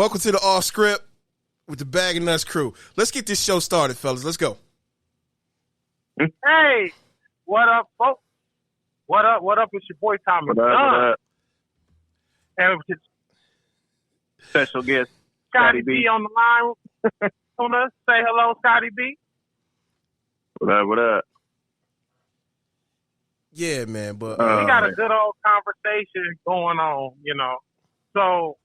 Welcome to the Off Script with the Bag and Nuts crew. Let's get this show started, fellas. Let's go. Hey, what up, folks? What up? What up? It's your boy Tommy. What up? And with Special guest, Scotty B on the line. On us. Say hello, Scotty B. What up? Yeah, man. But we got a good old conversation going on, you know. So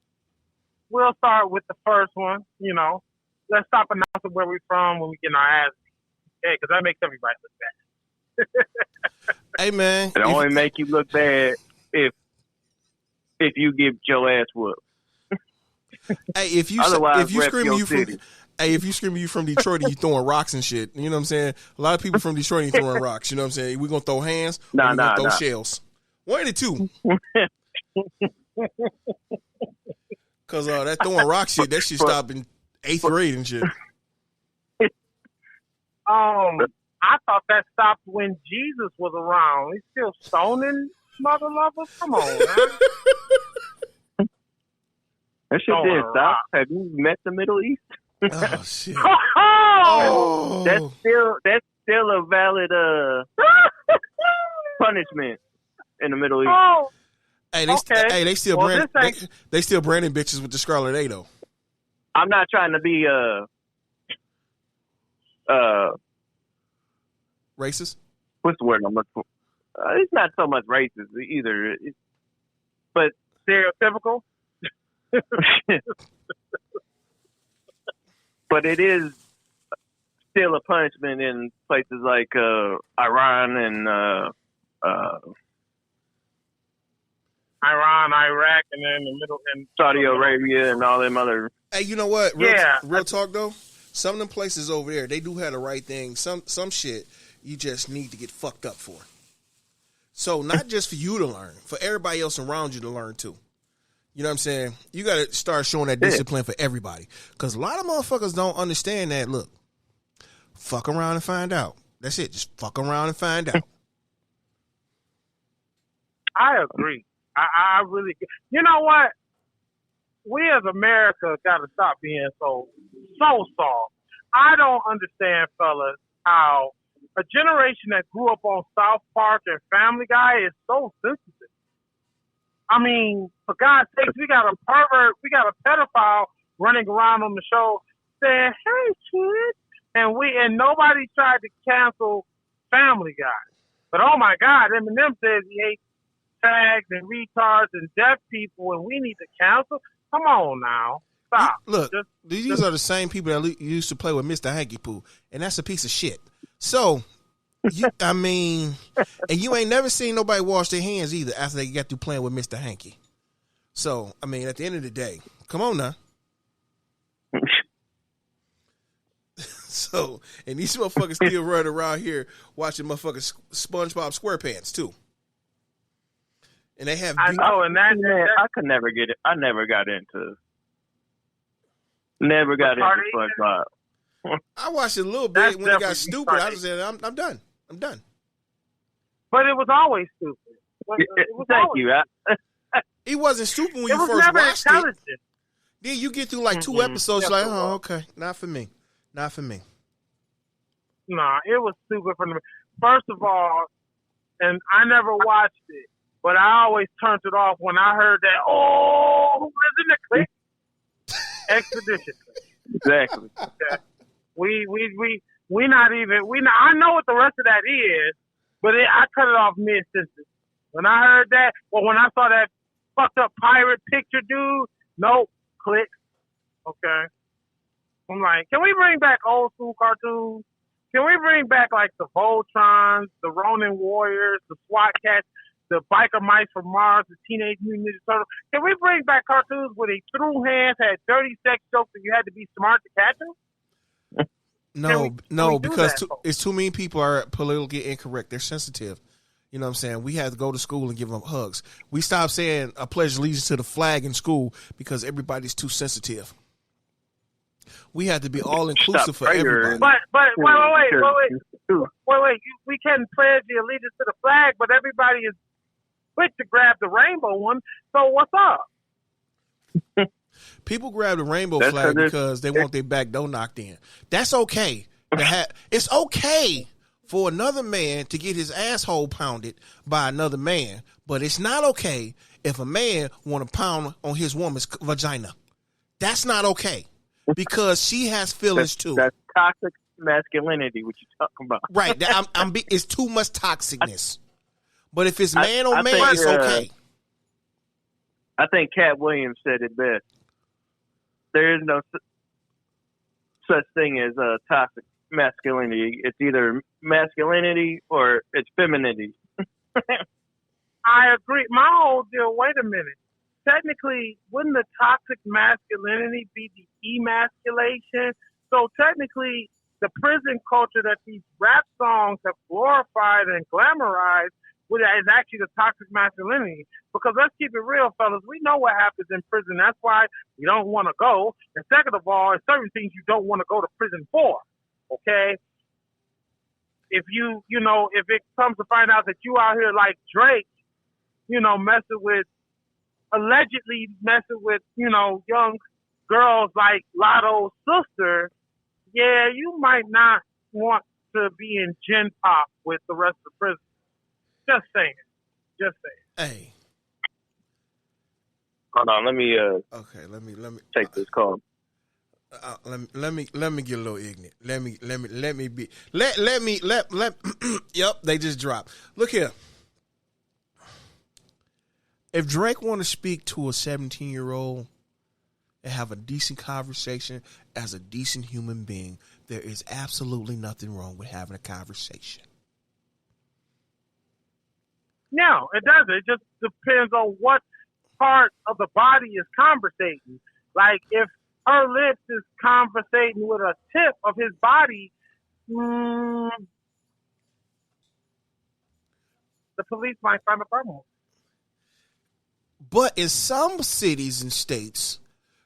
we'll start with the first one, you know. Let's stop announcing where we're from when we get our ass beat. Okay, because that makes everybody look bad. Hey, man. It only make you look bad if you get your ass whooped. Hey, if you screaming you from Detroit and you throwing rocks and shit, you know what I'm saying? A lot of people from Detroit ain't throwing rocks, you know what I'm saying? We gonna throw hands, we gonna throw shells. One of the two. Cause that throwing rock shit, that shit stopped in 8th grade and shit. I thought that stopped when Jesus was around. He's still stoning mother lovers. Come on, man. That shit did stop. Have you met the Middle East? Oh shit! Oh. That's still a valid punishment in the Middle East. Oh. Hey, they still they still branding bitches with the Scarlet A though. I'm not trying to be racist. What's the word I'm looking for? It's not so much racist either, but stereotypical. But it is still a punishment in places like Iran and Iraq, and then the middle and Saudi Arabia and all them other. Hey, you know what? Real talk though. Some of them places over there, they do have the right thing. Some shit you just need to get fucked up for. So not just for you to learn, for everybody else around you to learn too. You know what I'm saying? You got to start showing that discipline for everybody. Because a lot of motherfuckers don't understand that. Look, fuck around and find out. That's it. Just fuck around and find out. I agree. I really, you know what? We as America got to stop being so soft. I don't understand, fellas, how a generation that grew up on South Park and Family Guy is so sensitive. I mean, for God's sakes, we got a pervert, we got a pedophile running around on the show saying, "Hey, kids," and nobody tried to cancel Family Guy. But oh my God, Eminem says he hates fags and retards and deaf people, and we need to cancel. Come on now, stop. Look, these are the same people that used to play with Mr. Hanky Poo, and that's a piece of shit. So. I mean, and you ain't never seen nobody wash their hands either after they got through playing with Mr. Hanky. So, I mean, at the end of the day, come on now. So, and these motherfuckers still running around here watching motherfuckers SpongeBob SquarePants too. And they have. I know, and that I could never get it. I never got into SpongeBob. I watched it a little bit when it got stupid. I just said, I'm done. I'm done. But it was always stupid. Thank you. It wasn't stupid when you first watched it. Then you get through like 2 episodes, you're like, oh, okay, not for me. Not for me. Nah, it was stupid from the first of all, and I never watched it, but I always turned it off when I heard that, who was in the click? Expedition. Exactly. Okay. I know what the rest of that is, but I cut it off mid-sentence. When I heard that, when I saw that fucked up pirate picture dude, nope, click. Okay. I'm like, can we bring back old school cartoons? Can we bring back like the Voltrons, the Ronin Warriors, the SWAT Cats, the Biker Mice from Mars, the Teenage Mutant Ninja Turtles? Can we bring back cartoons where they threw hands, had dirty sex jokes, and you had to be smart to catch them? No, because it's too many people are politically incorrect. They're sensitive. You know what I'm saying? We have to go to school and give them hugs. We stopped saying a pledge allegiance to the flag in school because everybody's too sensitive. We have to be all inclusive for everybody. But wait. We can pledge the allegiance to the flag, but everybody is quick to grab the rainbow one. So what's up? People grab the rainbow flag because they want their back door knocked in. That's okay. It's okay for another man to get his asshole pounded by another man, but it's not okay if a man want to pound on his woman's vagina. That's not okay because she has feelings too. That's toxic masculinity. What you talking about? Right. It's too much toxicness. But if it's man on man, it's okay. I think Cat Williams said it best. There is no such thing as toxic masculinity. It's either masculinity or it's femininity. I agree. My whole deal, wait a minute. Technically, wouldn't the toxic masculinity be the emasculation? So technically, the prison culture that these rap songs have glorified and glamorized is actually the toxic masculinity. Because let's keep it real, fellas. We know what happens in prison. That's why you don't want to go. And second of all, there's certain things you don't want to go to prison for. Okay? If if it comes to find out that you out here like Drake, allegedly messing with, young girls like Lotto's sister, yeah, you might not want to be in Gen Pop with the rest of the prison. Just saying. Hey. Hold on, let me okay, let me take this call. Let me get a little ignorant. Yep, they just dropped. Look here. If Drake want to speak to a 17-year-old and have a decent conversation as a decent human being, there is absolutely nothing wrong with having a conversation. No, it doesn't. It just depends on what part of the body is conversating. Like, if her lips is conversating with a tip of his body, the police might find a problem. But in some cities and states,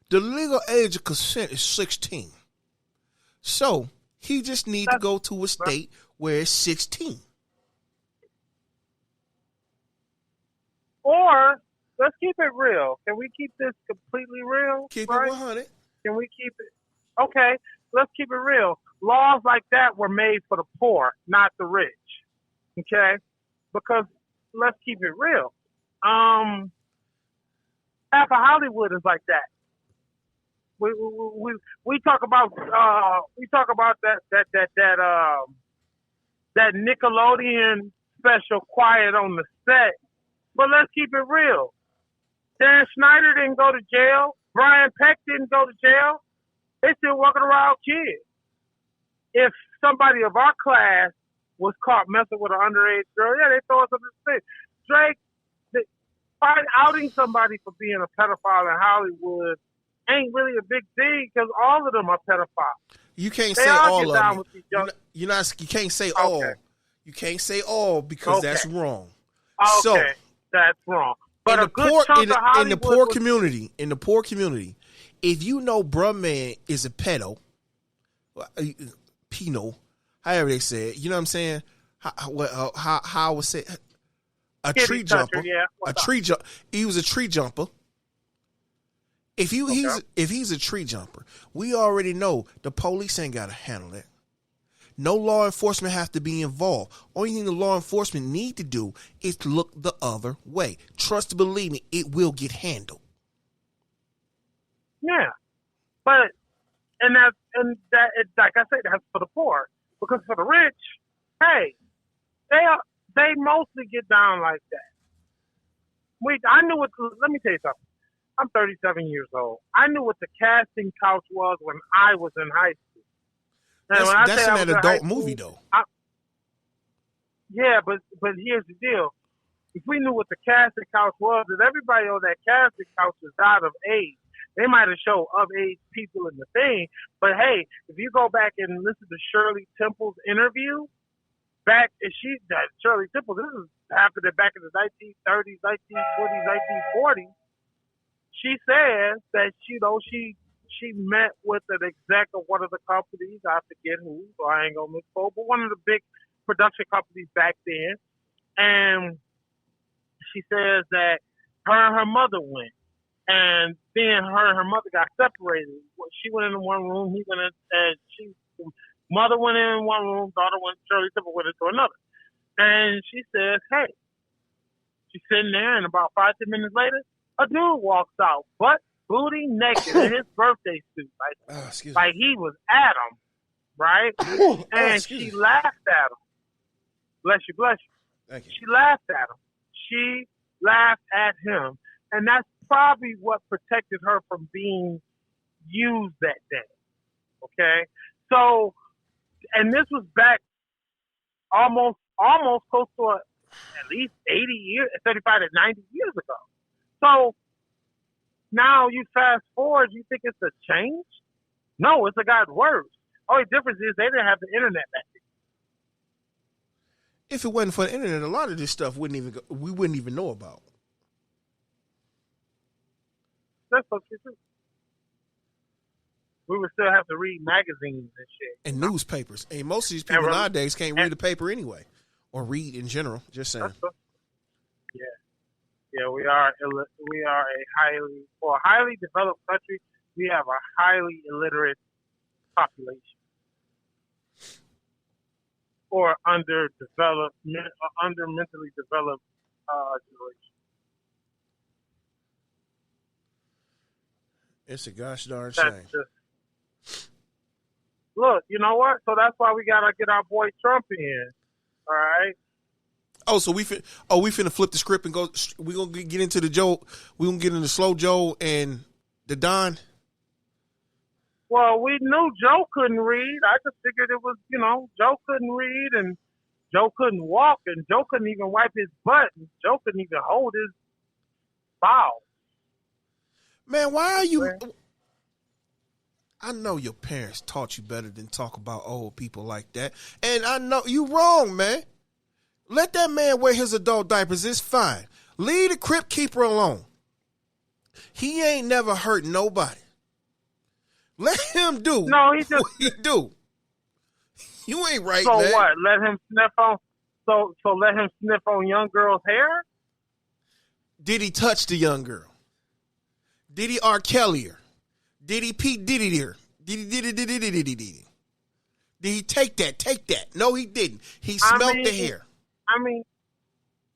the legal age of consent is 16. So he just needs to go to a state where it's 16. Or, let's keep it real. Can we keep this completely real? Keep it 100. Can we keep it? Okay, let's keep it real. Laws like that were made for the poor, not the rich. Okay? Because let's keep it real. Half of Hollywood is like that. We talk about that Nickelodeon special Quiet on the Set, but let's keep it real. Dan Schneider didn't go to jail. Brian Peck didn't go to jail. They still walking around kids. If somebody of our class was caught messing with an underage girl, yeah, they throw us up the stick. Drake, outing somebody for being a pedophile in Hollywood ain't really a big thing because all of them are pedophiles. You can't say all of them. You can't say all. You can't say all because that's wrong. Okay, so, that's wrong. But in the poor community, if you know bruh man is a pedo, however they say it, you know what I'm saying? How I would say a tree jumper. Yeah. He was a tree jumper. If he's a tree jumper, we already know the police ain't got to handle it. No law enforcement have to be involved. Only thing the law enforcement need to do is to look the other way. Trust and believe me, it will get handled. Yeah, but that like I said, that's for the poor. Because for the rich, hey, they mostly get down like that. I knew what. Let me tell you something. I'm 37 years old. I knew what the casting couch was when I was in high school. That's in that adult movie, though. Yeah, but here's the deal. If we knew what the casting couch was, and everybody on that casting couch is out of age, they might have showed of age people in the thing. But hey, if you go back and listen to Shirley Temple's interview, Shirley Temple, this is happening back in the 1930s, 1920s, 1940s. She says that she met with an exec of one of the companies. I forget who, so I ain't gonna misquote, but one of the big production companies back then. And she says that her and her mother went, And then her and her mother got separated. She went in one room, he went in, and mother went in one room, daughter went, Shirley Temple went into another. And she says, hey, she's sitting there, and about 5-10 minutes later, a dude walks out, butt booty naked in his birthday suit, like he was Adam, right? And she laughed at him. Bless you, bless you. Thank you. She laughed at him. She laughed at him, and that's probably what protected her from being used that day. Okay, so, and this was back almost close to at least 80 years, 35 to 90 years ago. So now you fast forward, you think it's a change? No, it's got worse. Only difference is they didn't have the internet back then. If it wasn't for the internet, a lot of this stuff we wouldn't even know about. That's so true. We would still have to read magazines and shit. And newspapers. And most of these people nowadays can't read a paper anyway. Or read in general. Just saying. Yeah, we are a highly developed country, we have a highly illiterate population. Or under mentally developed generation. It's a gosh darn shame. Look, you know what? So that's why we gotta get our boy Trump in. All right. Oh, so we finna flip the script and go. We gonna get into the Joe. We gonna get into Slow Joe and the Don. Well, we knew Joe couldn't read. I just figured it was, Joe couldn't read and Joe couldn't walk and Joe couldn't even wipe his butt and Joe couldn't even hold his bowel. Man, why are you? I know your parents taught you better than talk about old people like that. And I know you wrong, man. Let that man wear his adult diapers. It's fine. Leave the crypt keeper alone. He ain't never hurt nobody. Let him do what he do. You ain't right, so man. So what? Let him sniff on. So let him sniff on young girl's hair. Did he touch the young girl? Did he R. Kelly her? Did he Pete Diddy her? Did he take that? No, he didn't. He smelled the hair.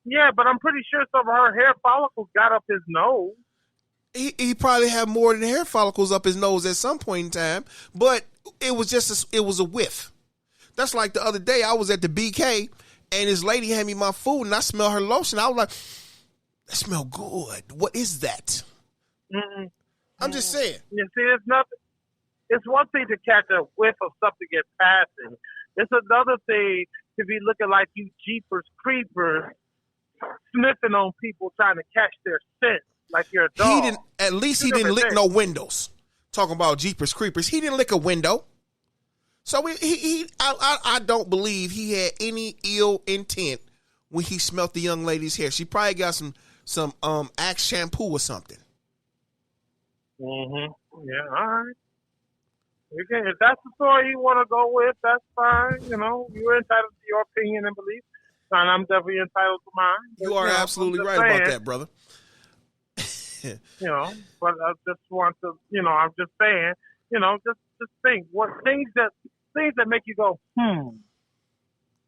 Yeah, but I'm pretty sure some of her hair follicles got up his nose. He probably had more than hair follicles up his nose at some point in time, but it was just it was a whiff. That's like the other day I was at the BK and this lady handed me my food and I smelled her lotion. I was like, that smell good. What is that? Mm-mm. I'm just saying. You see, it's nothing. It's one thing to catch a whiff of something in passing. It's another thing to be looking like you Jeepers Creepers sniffing on people trying to catch their scent like you're a dog. At least he didn't lick no windows. Talking about Jeepers Creepers. He didn't lick a window. So I don't believe he had any ill intent when he smelt the young lady's hair. She probably got some Axe shampoo or something. Mm-hmm. Yeah, all right. Okay, if that's the story you want to go with, that's fine. You're entitled to your opinion and belief, and I'm definitely entitled to mine. You are absolutely right about that, brother. But I just want to, I'm just saying, just think what things that make you go,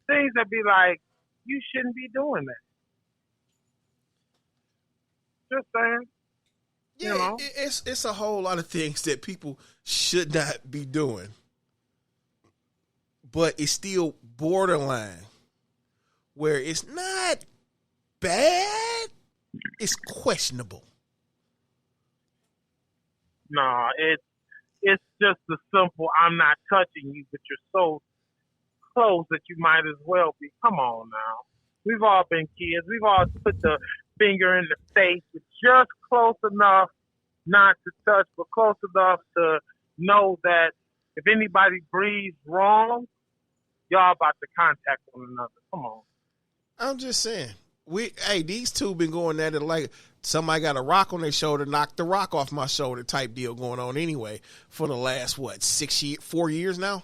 things that be like, you shouldn't be doing that. Just saying. Yeah, it's a whole lot of things that people should not be doing, but it's still borderline where it's not bad, it's questionable. No, it's just the simple, I'm not touching you, but you're so close that you might as well be. Come on now. We've all been kids. We've all put the finger in the face, but just close enough not to touch, but close enough to know that if anybody breathes wrong, y'all about to contact one another. Come on. I'm just saying. These two been going at it like somebody got a rock on their shoulder, knocked the rock off my shoulder type deal going on anyway for the last, 4 years now?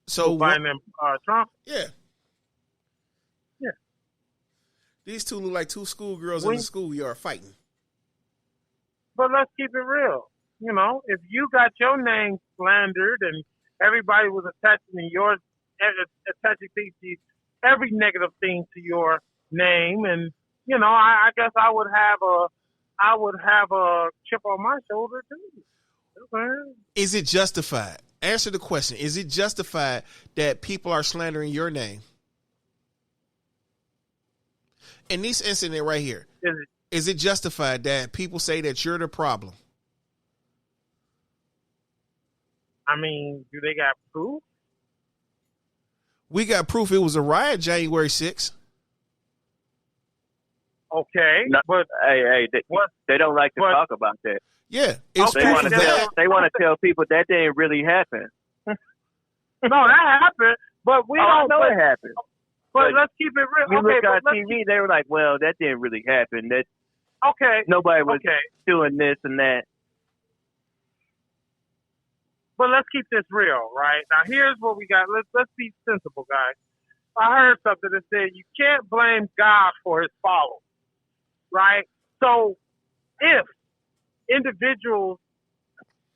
So Biden and Trump? Yeah. These two look like two schoolgirls in the schoolyard fighting. But let's keep it real. You know, if you got your name slandered and everybody was attaching things to every negative thing to your name, and you know, I guess I would have a chip on my shoulder too. Okay. Is it justified? Answer the question. Is it justified that people are slandering your name? In this incident right here, is it justified that people say that you're the problem? I mean, do they got proof? We got proof it was a riot January 6th. Okay, no, but they don't like to talk about that. Yeah, it's they want to tell people that didn't really happen. No, that happened, but we don't know it happened. But let's keep it real. You look on TV, they were like, "Well, that didn't really happen. That nobody was doing this and that." But let's keep this real, right? Now, here's what we got. Let's be sensible, guys. I heard something that said you can't blame God for his followers, right? So, if individuals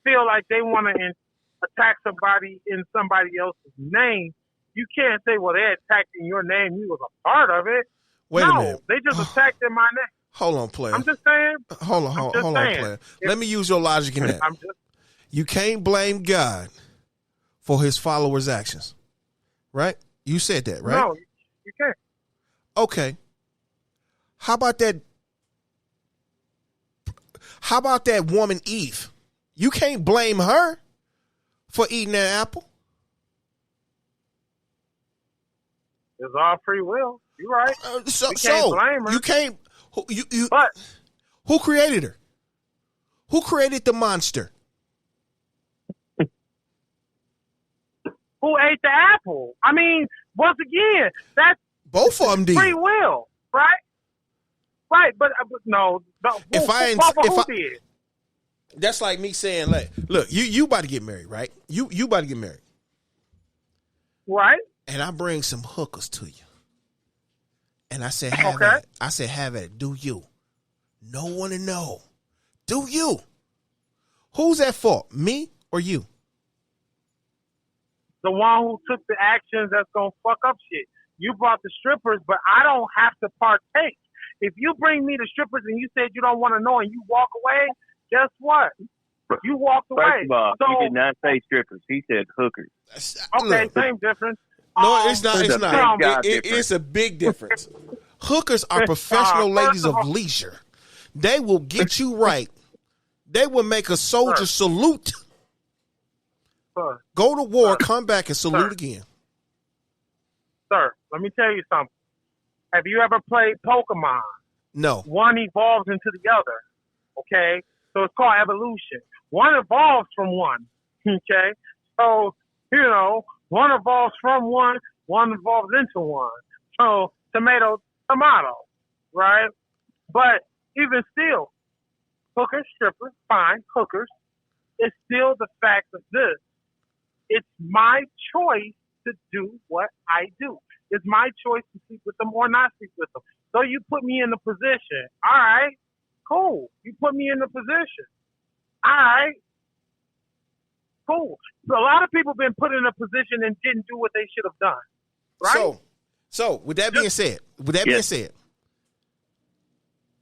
feel like they want to attack somebody in somebody else's name, you can't say, well, they attacked in your name. You was a part of it. Wait a minute. They just attacked in my name. Hold on, player. I'm just saying. Hold on, player. Let me use your logic in that. You can't blame God for his followers' actions, right? You said that, right? No, you can't. Okay. How about that woman Eve? You can't blame her for eating that apple. It's all free will. You're right. So blame her. You can't. But who created her? Who created the monster? Who ate the apple? I mean, once again, that's both of them did. Free will, right? Right, but no. Who did? That's like me saying, like, look, you about to get married, right? You about to get married, right? And I bring some hookers to you, and I said, have at it. I said, have at it. Do you? No one to know. Do you? Who's at fault? Me or you? The one who took the actions that's gonna fuck up shit. You brought the strippers, but I don't have to partake. If you bring me the strippers and you said you don't want to know and you walk away, guess what? You walked away. First of all, he did not say strippers. He said hookers. Okay, look, same difference. No, it's not. It's not. It's a big difference. Hookers are professional ladies of leisure. They will get you right. They will make a soldier salute. Go to war, come back and salute again. Sir, let me tell you something. Have you ever played Pokemon? No. One evolves into the other. Okay? So it's called evolution. One evolves from one. Okay? So, you know, one evolves from one evolves into one. So, tomato, right? But even still, hookers, strippers, fine, hookers. It's still the fact of this. It's my choice to do what I do. It's my choice to sleep with them or not sleep with them. So you put me in the position. All right, cool. You put me in the position. All right, cool. So a lot of people been put in a position and didn't do what they should have done. Right? So with that being said,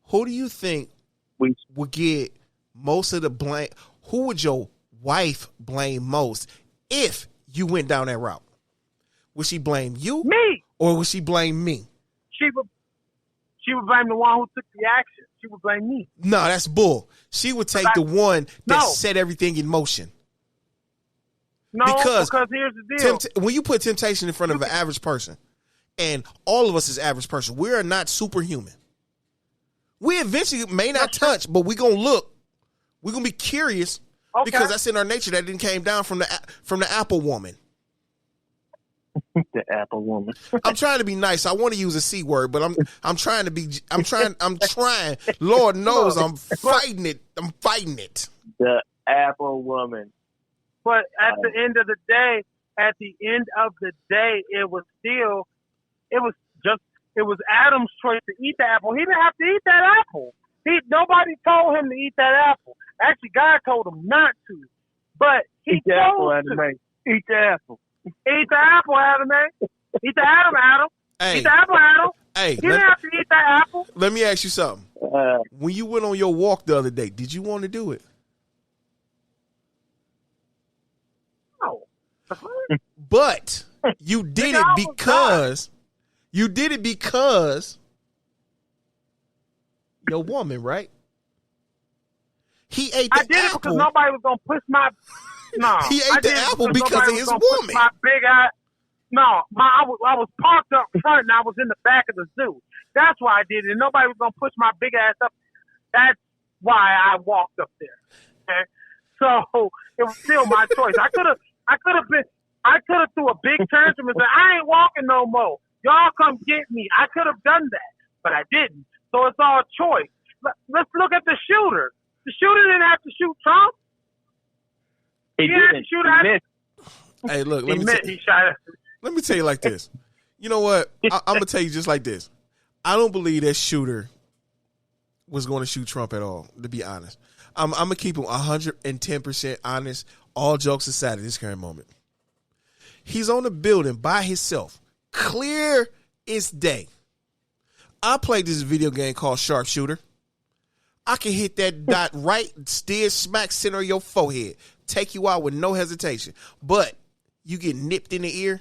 who do you think would get most of the blame? Who would your wife blame most if you went down that route? Would she blame you? Me. Or would she blame me? She would blame the one who took the action. She would blame me. No, that's bull. She would take the one that set everything in motion. No, because here's the deal. When you put temptation in front of an average person, and all of us is average person, we are not superhuman. We eventually may not touch, but we're going to look. We're going to be curious because that's in our nature that didn't came down from the apple woman. The apple woman. I'm trying to be nice. I want to use a C word, but I'm trying. Lord knows I'm fighting it. The apple woman. But at the end of the day, it was Adam's choice to eat the apple. He didn't have to eat that apple. Nobody told him to eat that apple. Actually, God told him not to. But he chose to. Eat the apple. Eat the apple, Adam. Eat the Adam. Hey. Eat the apple, Adam. Hey, you didn't have to eat that apple. Let me ask you something. When you went on your walk the other day, did you want to do it? No. But you did it because your woman, right? He ate the apple. I did it because nobody was gonna push my. No, he ate the apple because of his woman. My big ass. No, I was parked up front and I was in the back of the zoo. That's why I did it. And nobody was gonna push my big ass up. That's why I walked up there. Okay, so it was still my choice. I could have threw a big tantrum and said, I ain't walking no more. Y'all come get me. I could have done that, but I didn't. So it's all choice. Let's look at the shooter. The shooter didn't have to shoot Trump. He didn't. Hey, look, let me tell you like this. You know what? I'm going to tell you just like this. I don't believe that shooter was going to shoot Trump at all, to be honest. I'm going to keep him 110% honest, all jokes aside at this current moment. He's on the building by himself, clear as day. I played this video game called Sharpshooter. I can hit that dot right, dead smack center of your forehead, take you out with no hesitation. But you get nipped in the ear.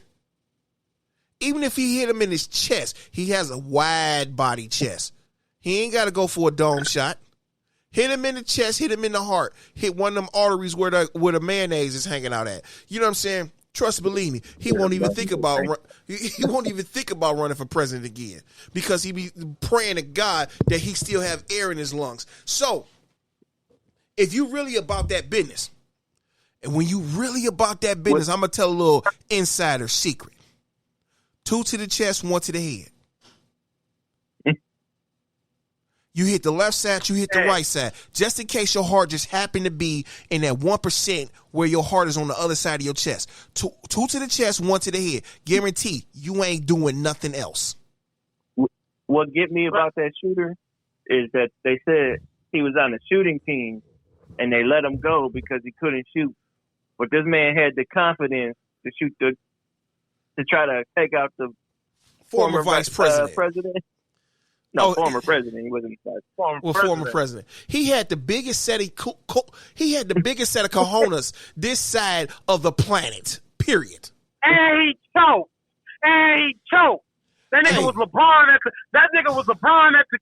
Even if he hit him in his chest, he has a wide body chest. He ain't got to go for a dome shot. Hit him in the chest, hit him in the heart, hit one of them arteries where the mayonnaise is hanging out at. You know what I'm saying? Trust, believe me, he won't even think about running for president again because he be praying to God that he still have air in his lungs. So, if you really about that business, and when you really about that business, I'm gonna tell a little insider secret: 2 to the chest, 1 to the head. You hit the left side, you hit the right side. Just in case your heart just happened to be in that 1% where your heart is on the other side of your chest. 2 to the chest, 1 to the head. Guarantee you ain't doing nothing else. What get me about that shooter is that they said he was on the shooting team and they let him go because he couldn't shoot. But this man had the confidence to shoot to try to take out the former vice president. No, former president. He wasn't former president. He had the biggest set of cojones this side of the planet. Period. And he choked. That nigga was LeBron at the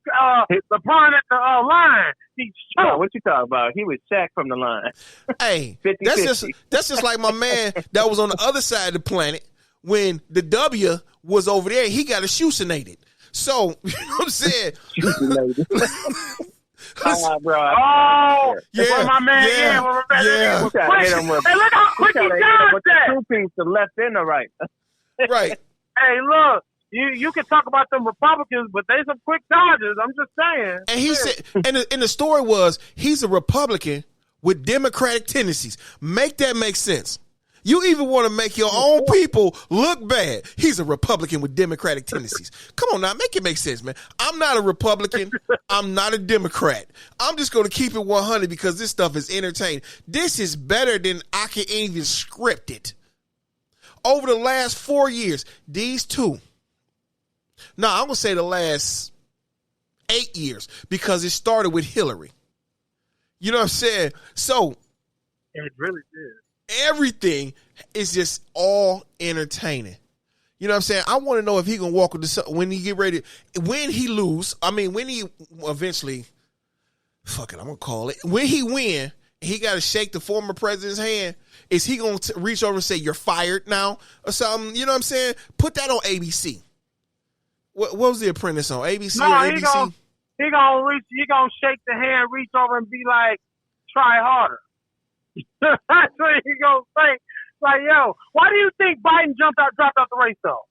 line. He choked. No, what you talking about? He was Shaq from the line. Hey, that's just like my man that was on the other side of the planet when the W was over there. He got assassinated. So, you know what I'm saying? Bro. Oh, yeah, my man. Yeah. Hey, look how quick he dodged that. 2 piece, the left and the right. Right. Hey, look. You can talk about them Republicans, but they some quick dodgers. I'm just saying. And he said, and the story was, he's a Republican with Democratic tendencies. Make that make sense. You even want to make your own people look bad. He's a Republican with Democratic tendencies. Come on now, make it make sense, man. I'm not a Republican. I'm not a Democrat. I'm just going to keep it 100 because this stuff is entertaining. This is better than I can even script it. Over the last 4 years, these two. Now, I'm going to say the last 8 years because it started with Hillary. You know what I'm saying? So. It really did. Everything is just all entertaining. You know what I'm saying? I want to know if he gonna walk with the when he get ready, when he lose. I mean, when he eventually, fuck it, I'm gonna call it. When he win, he got to shake the former president's hand. Is he gonna reach over and say you're fired now or something? You know what I'm saying? Put that on ABC. What was The Apprentice on ABC or ABC? He gonna shake the hand, reach over, and be like, "Try harder." That's what he gonna say. Like, yo, why do you think Biden dropped out the race though?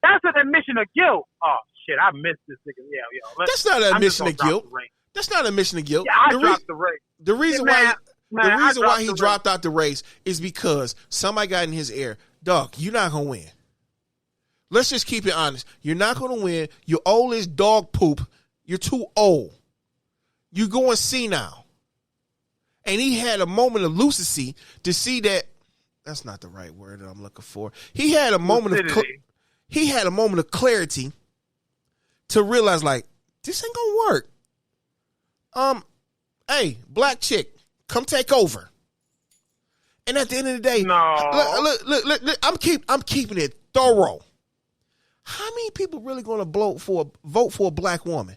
That's an admission of guilt. Oh shit, I missed this nigga. Yeah, that's not an admission of guilt. That's not an admission of guilt. Yeah, I dropped the race. The reason why he dropped out the race is because somebody got in his ear. Dog, you're not gonna win. Let's just keep it honest. You're not gonna win. You're old as dog poop. You're too old. you going senile. And he had a moment of lucidity to see that that's not the right word that I'm looking for. He had a moment of clarity to realize, like, this ain't gonna work. Hey, black chick, come take over. And at the end of the day, look, I'm keeping it thorough. How many people really gonna vote for a black woman?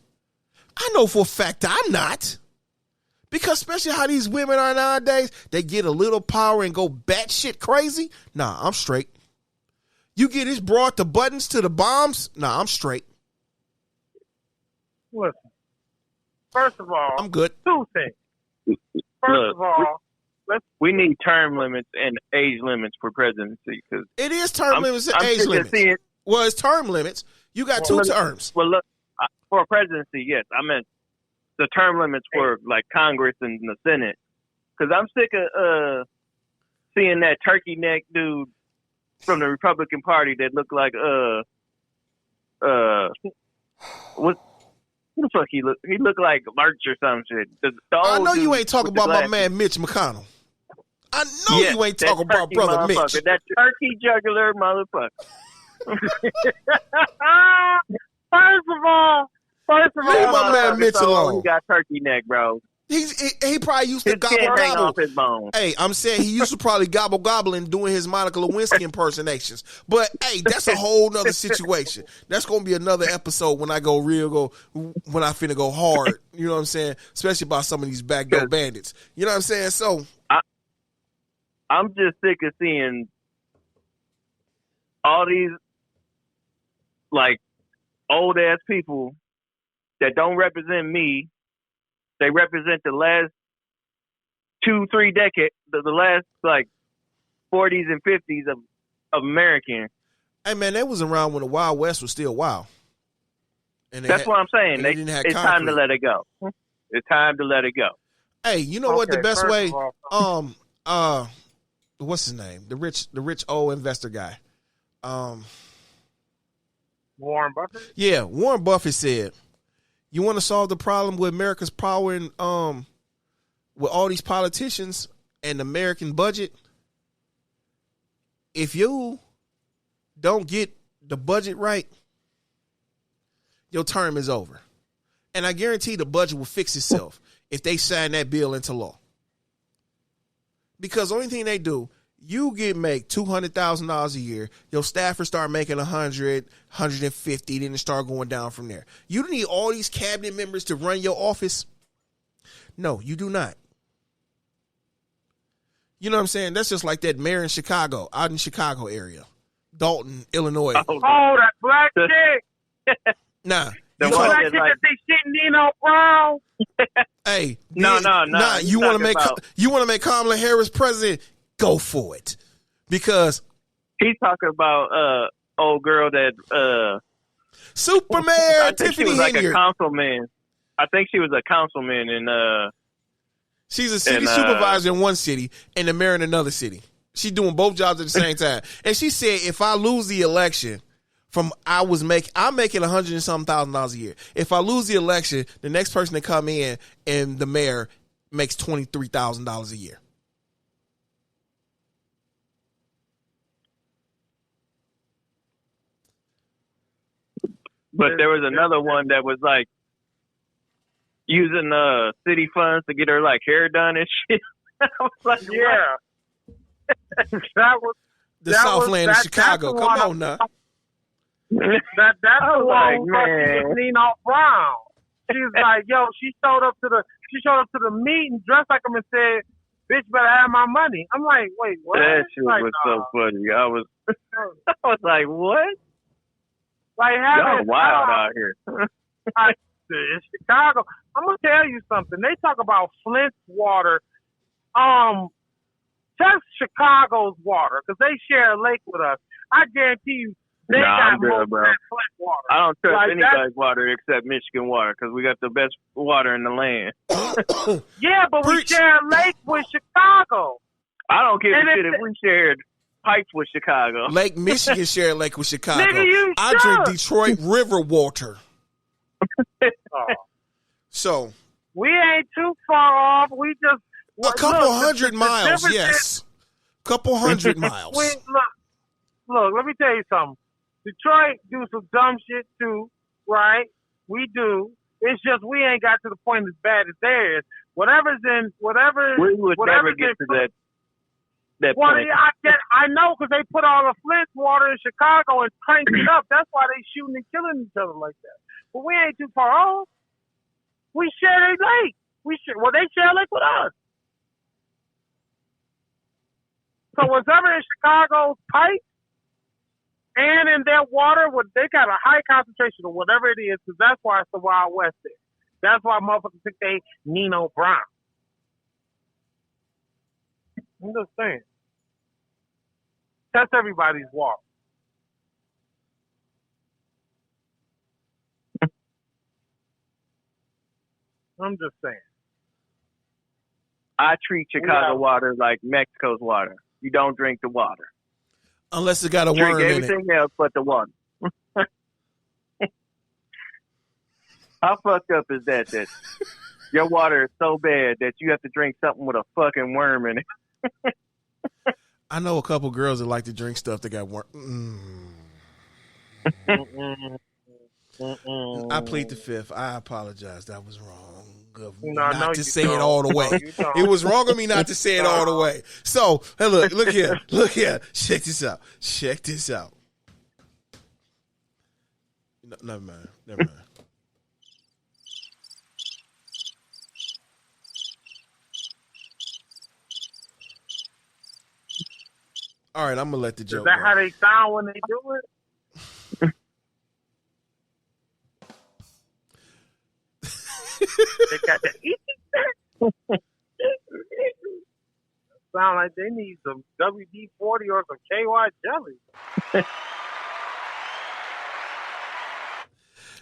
I know for a fact I'm not. Because especially how these women are nowadays, they get a little power and go batshit crazy. Nah, I'm straight. You get this broad the buttons to the bombs. Nah, I'm straight. Listen, first of all, I'm good. Two things. First of all, we need term limits and age limits for presidency. Cause it is term limits and age limits. Well, it's term limits. You got two terms. Well, look, for presidency, yes. I meant the term limits for like Congress and the Senate. Because I'm sick of seeing that turkey neck dude from the Republican Party that looked like what the fuck he look? He looked like Lurch or some shit. I know you ain't talking about my man Mitch McConnell. I know you ain't talking about brother Mitch. That turkey jugular motherfucker. First of all, leave my man Mitch alone. He got turkey neck, bro. He probably used to gobble off his bones. Hey, I'm saying he used to probably gobble and doing his Monica Lewinsky impersonations. But hey, that's a whole nother situation. That's gonna be another episode when I when I finna go hard. You know what I'm saying? Especially about some of these backdoor bandits. You know what I'm saying? So I'm just sick of seeing all these like old ass people that don't represent me. They represent the last 2-3 decades, the last like 40s and 50s of Americans. Hey man, that was around when the Wild West was still wild. And that's what I'm saying. It's time to let it go. It's time to let it go. Hey, you know what? The best way, what's his name? The rich old investor guy. Warren Buffett? Yeah, Warren Buffett said, you want to solve the problem with America's power and with all these politicians and the American budget? If you don't get the budget right, your term is over. And I guarantee the budget will fix itself if they sign that bill into law. Because the only thing they do, you make $200,000 a year. Your staffers start making 100, 150, then it start going down from there. You don't need all these cabinet members to run your office. No, you do not. You know what I'm saying? That's just like that mayor in Chicago, out in Chicago area, Dalton, Illinois. Oh, that black chick. Nah. The black chick that they shitting Nino Brown. Hey, no. You want to make Kamala Harris president? Go for it, because he's talking about old girl that Superman Tiffany was like Henry. A councilman. I think she was a councilman in she's a city supervisor in one city and the mayor in another city. She's doing both jobs at the same time. And she said, if I lose the election, I'm making $100 and something thousand a year. If I lose the election, the next person to come in and the mayor makes $23,000 a year. But there was another one that was like using city funds to get her like hair done and shit. I was like, yeah. The Southland of Chicago. Come on now. That's the one with Nino Brown. She's like, yo, she showed up to the meeting dressed like him and said, bitch better have my money. I'm like, wait, what? That shit was so funny. I was like, what? Like, y'all wild out here. In Chicago, I'm gonna tell you something. They talk about Flint's water. Test Chicago's water because they share a lake with us. I guarantee you, they got more than Flint water. I don't trust anybody's water except Michigan water because we got the best water in the land. Yeah, but we share a lake with Chicago. I don't give a shit if we shared pipes with Chicago. Lake Michigan share a lake with Chicago. Nigga, I drink Detroit River water. So We ain't too far off. We just a couple hundred miles. Yes, couple hundred miles. Look. Let me tell you something. Detroit do some dumb shit too, right? We do. It's just we ain't got to the point as bad as theirs. We would never get to that point. I know because they put all the Flint water in Chicago and cranked it up. That's why they shooting and killing each other like that. But we ain't too far off. We share a lake. They share a lake with us. So whatever in Chicago's pipes and in their water, they got a high concentration of whatever it is, because that's why it's the Wild West there. That's why motherfuckers think they Nino Brown. I'm just saying. Test everybody's water. I'm just saying. I treat Chicago water like Mexico's water. You don't drink the water. Unless it got a worm in it. Drink everything else but the water. How fucked up is that your water is so bad that you have to drink something with a fucking worm in it? I know a couple girls that like to drink stuff that got worm. I plead the fifth. I apologize. That was wrong. Not to say it all the way. It was wrong of me not to say it all the way. So, hey, look here. Check this out. No, never mind. All right, I'm gonna let the joke. Is that how they sound when they do it? They got the sound like they need some WD-40 or some KY jelly.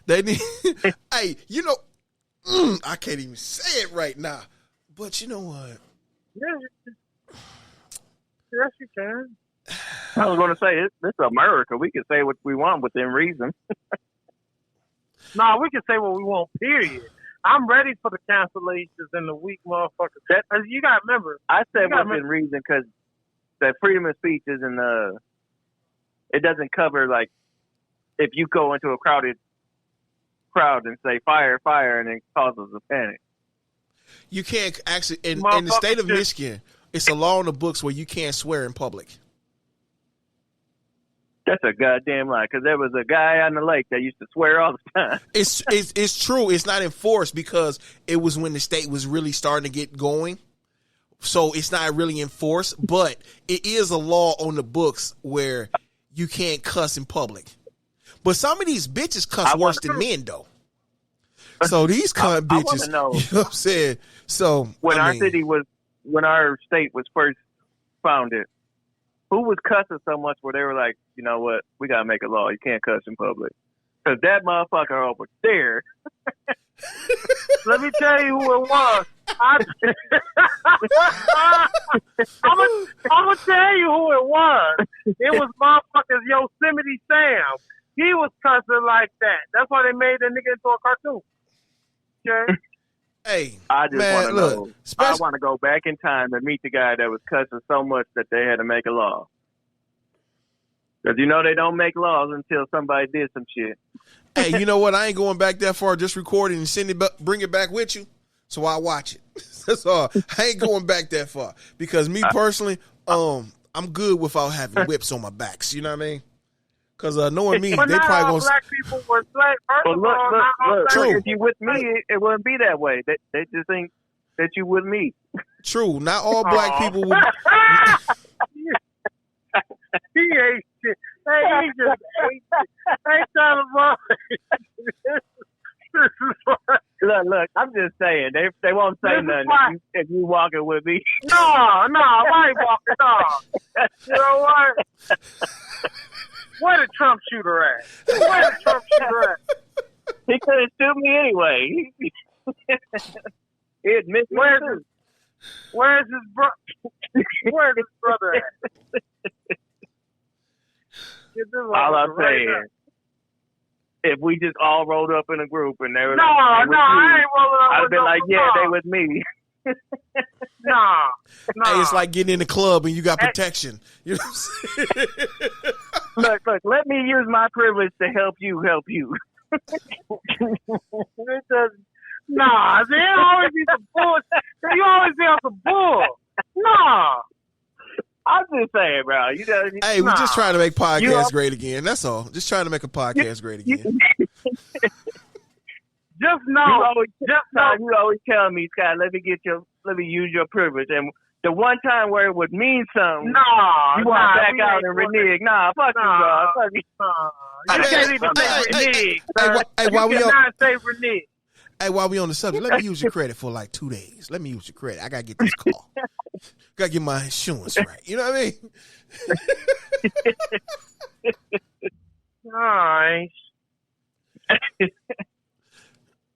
They need. Hey, I can't even say it right now. But you know what? Yes, you can. I was going to say, it's America. We can say what we want within reason. No, we can say what we want, period. I'm ready for the cancellations in the week, motherfuckers. You got to remember. I said within reason because that freedom of speech isn't, it doesn't cover, like, if you go into a crowded crowd and say, fire, fire, and it causes a panic. You can't actually, in the state of Michigan, it's a law in the books where you can't swear in public. That's a goddamn lie, because there was a guy on the lake that used to swear all the time. It's true. It's not enforced because it was when the state was really starting to get going. So it's not really enforced, but it is a law on the books where you can't cuss in public. But some of these bitches cuss worse than men, though. So these cunt bitches, you know what I'm saying? So when our state was first founded, who was cussing so much where they were like, you know what, we gotta make a law. You can't cuss in public. Because that motherfucker over there. Let me tell you who it was. I'm gonna tell you who it was. It was motherfuckers Yosemite Sam. He was cussing like that. That's why they made that nigga into a cartoon. Okay. Hey, I just want to know. I want to go back in time and meet the guy that was cussing so much that they had to make a law. Because they don't make laws until somebody did some shit. Hey, you know what? I ain't going back that far. Just record it and send it, bring it back with you, so I watch it. That's all. I ain't going back that far because me personally, I'm good without having whips on my backs. You know what I mean? Because knowing me, but they probably gonna. Black people were slaves. Look. True. If you with me, it wouldn't be that way. They just think that you with me. True. Not all black people would. He ain't shit. Hey, he just ate shit. Ain't trying to run. Look, I'm just saying. They won't say nothing if you walking with me. No, I ain't walking. No. You know what? Where the Trump shooter at? He couldn't shoot me anyway. He admits Where's his brother at? All I'm saying, if we just all rolled up in a group and they were no, I ain't rolling up. I'd be like, yeah, they with me. Nah. Hey, it's like getting in the club and you got protection. You know what I'm saying? Look, let me use my privilege to help you. It doesn't. Nah, there always be some bull. You always be on some bull. Nah. I'm just saying, bro. You know, Hey, we're just trying to make podcasts great again. That's all. Just trying to make a podcast great again. Just know. You always tell me, Scott, let me use your privilege. And the one time where it would mean something, you want to back out and renege. Nah, fuck you, bro. Fuck you. You can't even say renege. Hey, while we cannot say renege. Hey, while we on the subject, let me use your credit for like 2 days. Let me use your credit. I gotta get this car. Gotta get my insurance right. You know what I mean? Nice.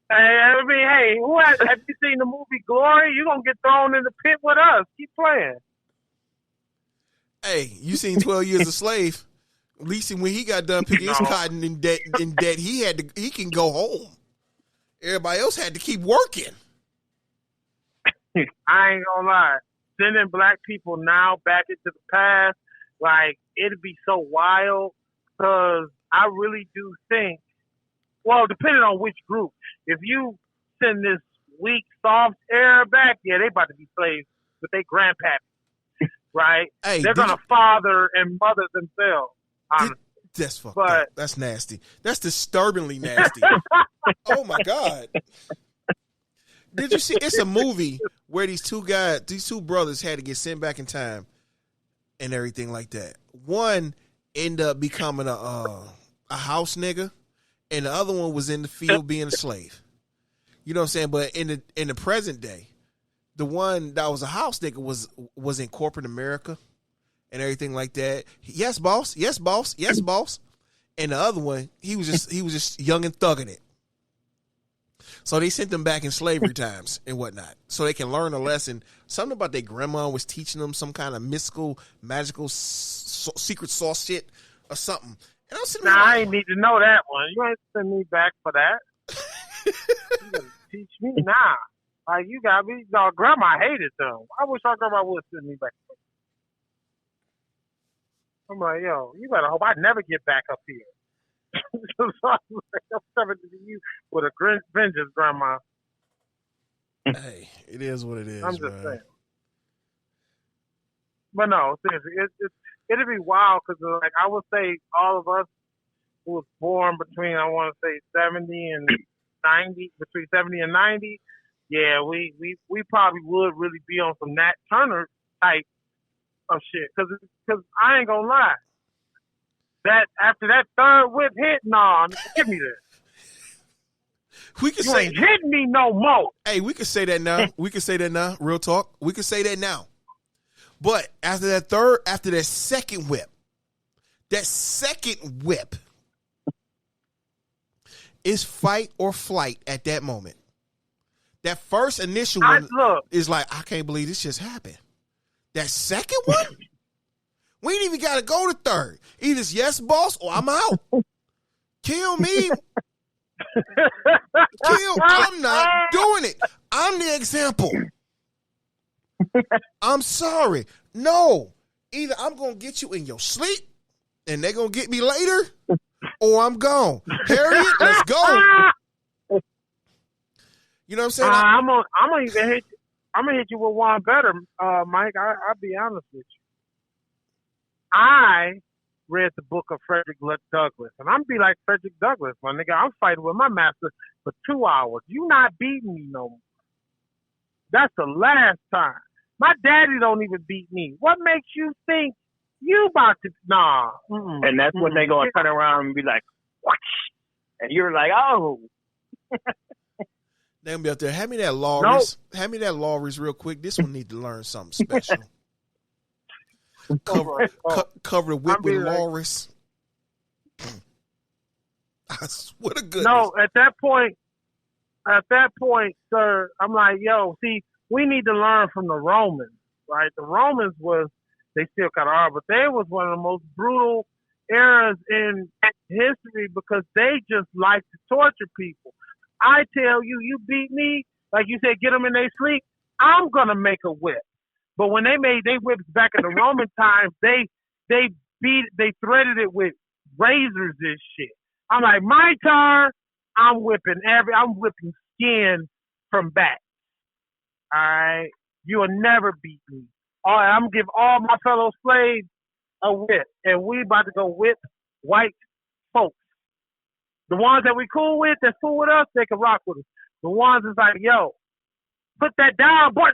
Hey, have you seen the movie Glory? You're gonna get thrown in the pit with us. Keep playing. Hey, you seen 12 Years a Slave? At least when he got done picking his cotton in debt, he can go home. Everybody else had to keep working. I ain't gonna lie. Sending black people now back into the past, like, it'd be so wild, because I really do think, well, depending on which group, if you send this weak, soft era back, yeah, they about to be slaves with their grandpappy, right? Hey, they're gonna father and mother themselves. That's fucked up. That's nasty. That's disturbingly nasty. Oh my God. Did you see? It's a movie where these two brothers had to get sent back in time and everything like that. One ended up becoming a house nigga, and the other one was in the field being a slave. You know what I'm saying? But in the present day, the one that was a house nigga was in corporate America and everything like that. Yes, boss. Yes, boss. Yes, boss. And the other one, he was just young and thugging it. So they sent them back in slavery times and whatnot, so they can learn a lesson. Something about their grandma was teaching them some kind of mystical, magical, secret sauce shit or something. And I ain't need to know that one. You ain't send me back for that. You gotta teach me now. Like, you got me. No, grandma hated them. I wish our grandma would send me back. I'm like, yo, you better hope I never get back up here. So I'm coming to you with a vengeance, grandma. Hey, it is what it is. I'm just saying. But no, seriously, it'd be wild, because, like, I would say all of us who was born between, I want to say 70 and 90, between 70 and 90, yeah, we probably would really be on some Nat Turner type of shit. Because I ain't gonna lie. That after that third whip hit, nah, give me this. We can you ain't hitting me no more. Hey, we can say that now. We can say that now. Real talk. We can say that now. But after that second whip is fight or flight at that moment. That first initial one is like, I can't believe this just happened. That second one, we ain't even got to go to third. Either it's yes, boss, or I'm out. Kill me. I'm not doing it. I'm the example. I'm sorry. No. Either I'm going to get you in your sleep and they're going to get me later, or I'm gone. Harriet, let's go. You know what I'm saying? I'm gonna even hit you. I'm gonna hit you with one better, Mike. I'll be honest with you. I read the book of Frederick Douglass, and I'm be like Frederick Douglass, my nigga. I'm fighting with my master for 2 hours. You not beating me no more. That's the last time. My daddy don't even beat me. What makes you think you about to? Nah. And that's when they gonna turn around and be like, "What?" And you're like, "Oh." They're gonna be out there. Hand me that Lawrence. Nope. Hand me that Lawrence real quick. This one need to learn something special. Cover the whip with Lawrence. I swear to goodness. No, at that point, sir, I'm like, yo, see, we need to learn from the Romans, right? The Romans they still kind of are, but they was one of the most brutal eras in history because they just like to torture people. I tell you, you beat me, like you said, get them in their sleep. I'm gonna make a whip. But when they made they whips back in the Roman times, they threaded it with razors and shit. I'm like, my turn. I'm whipping skin from back. All right, you will never beat me. All right, I'm gonna give all my fellow slaves a whip, and we about to go whip white folks. The ones that we cool with, that's cool with us, they can rock with us. The ones that's like, yo, put that down, boy.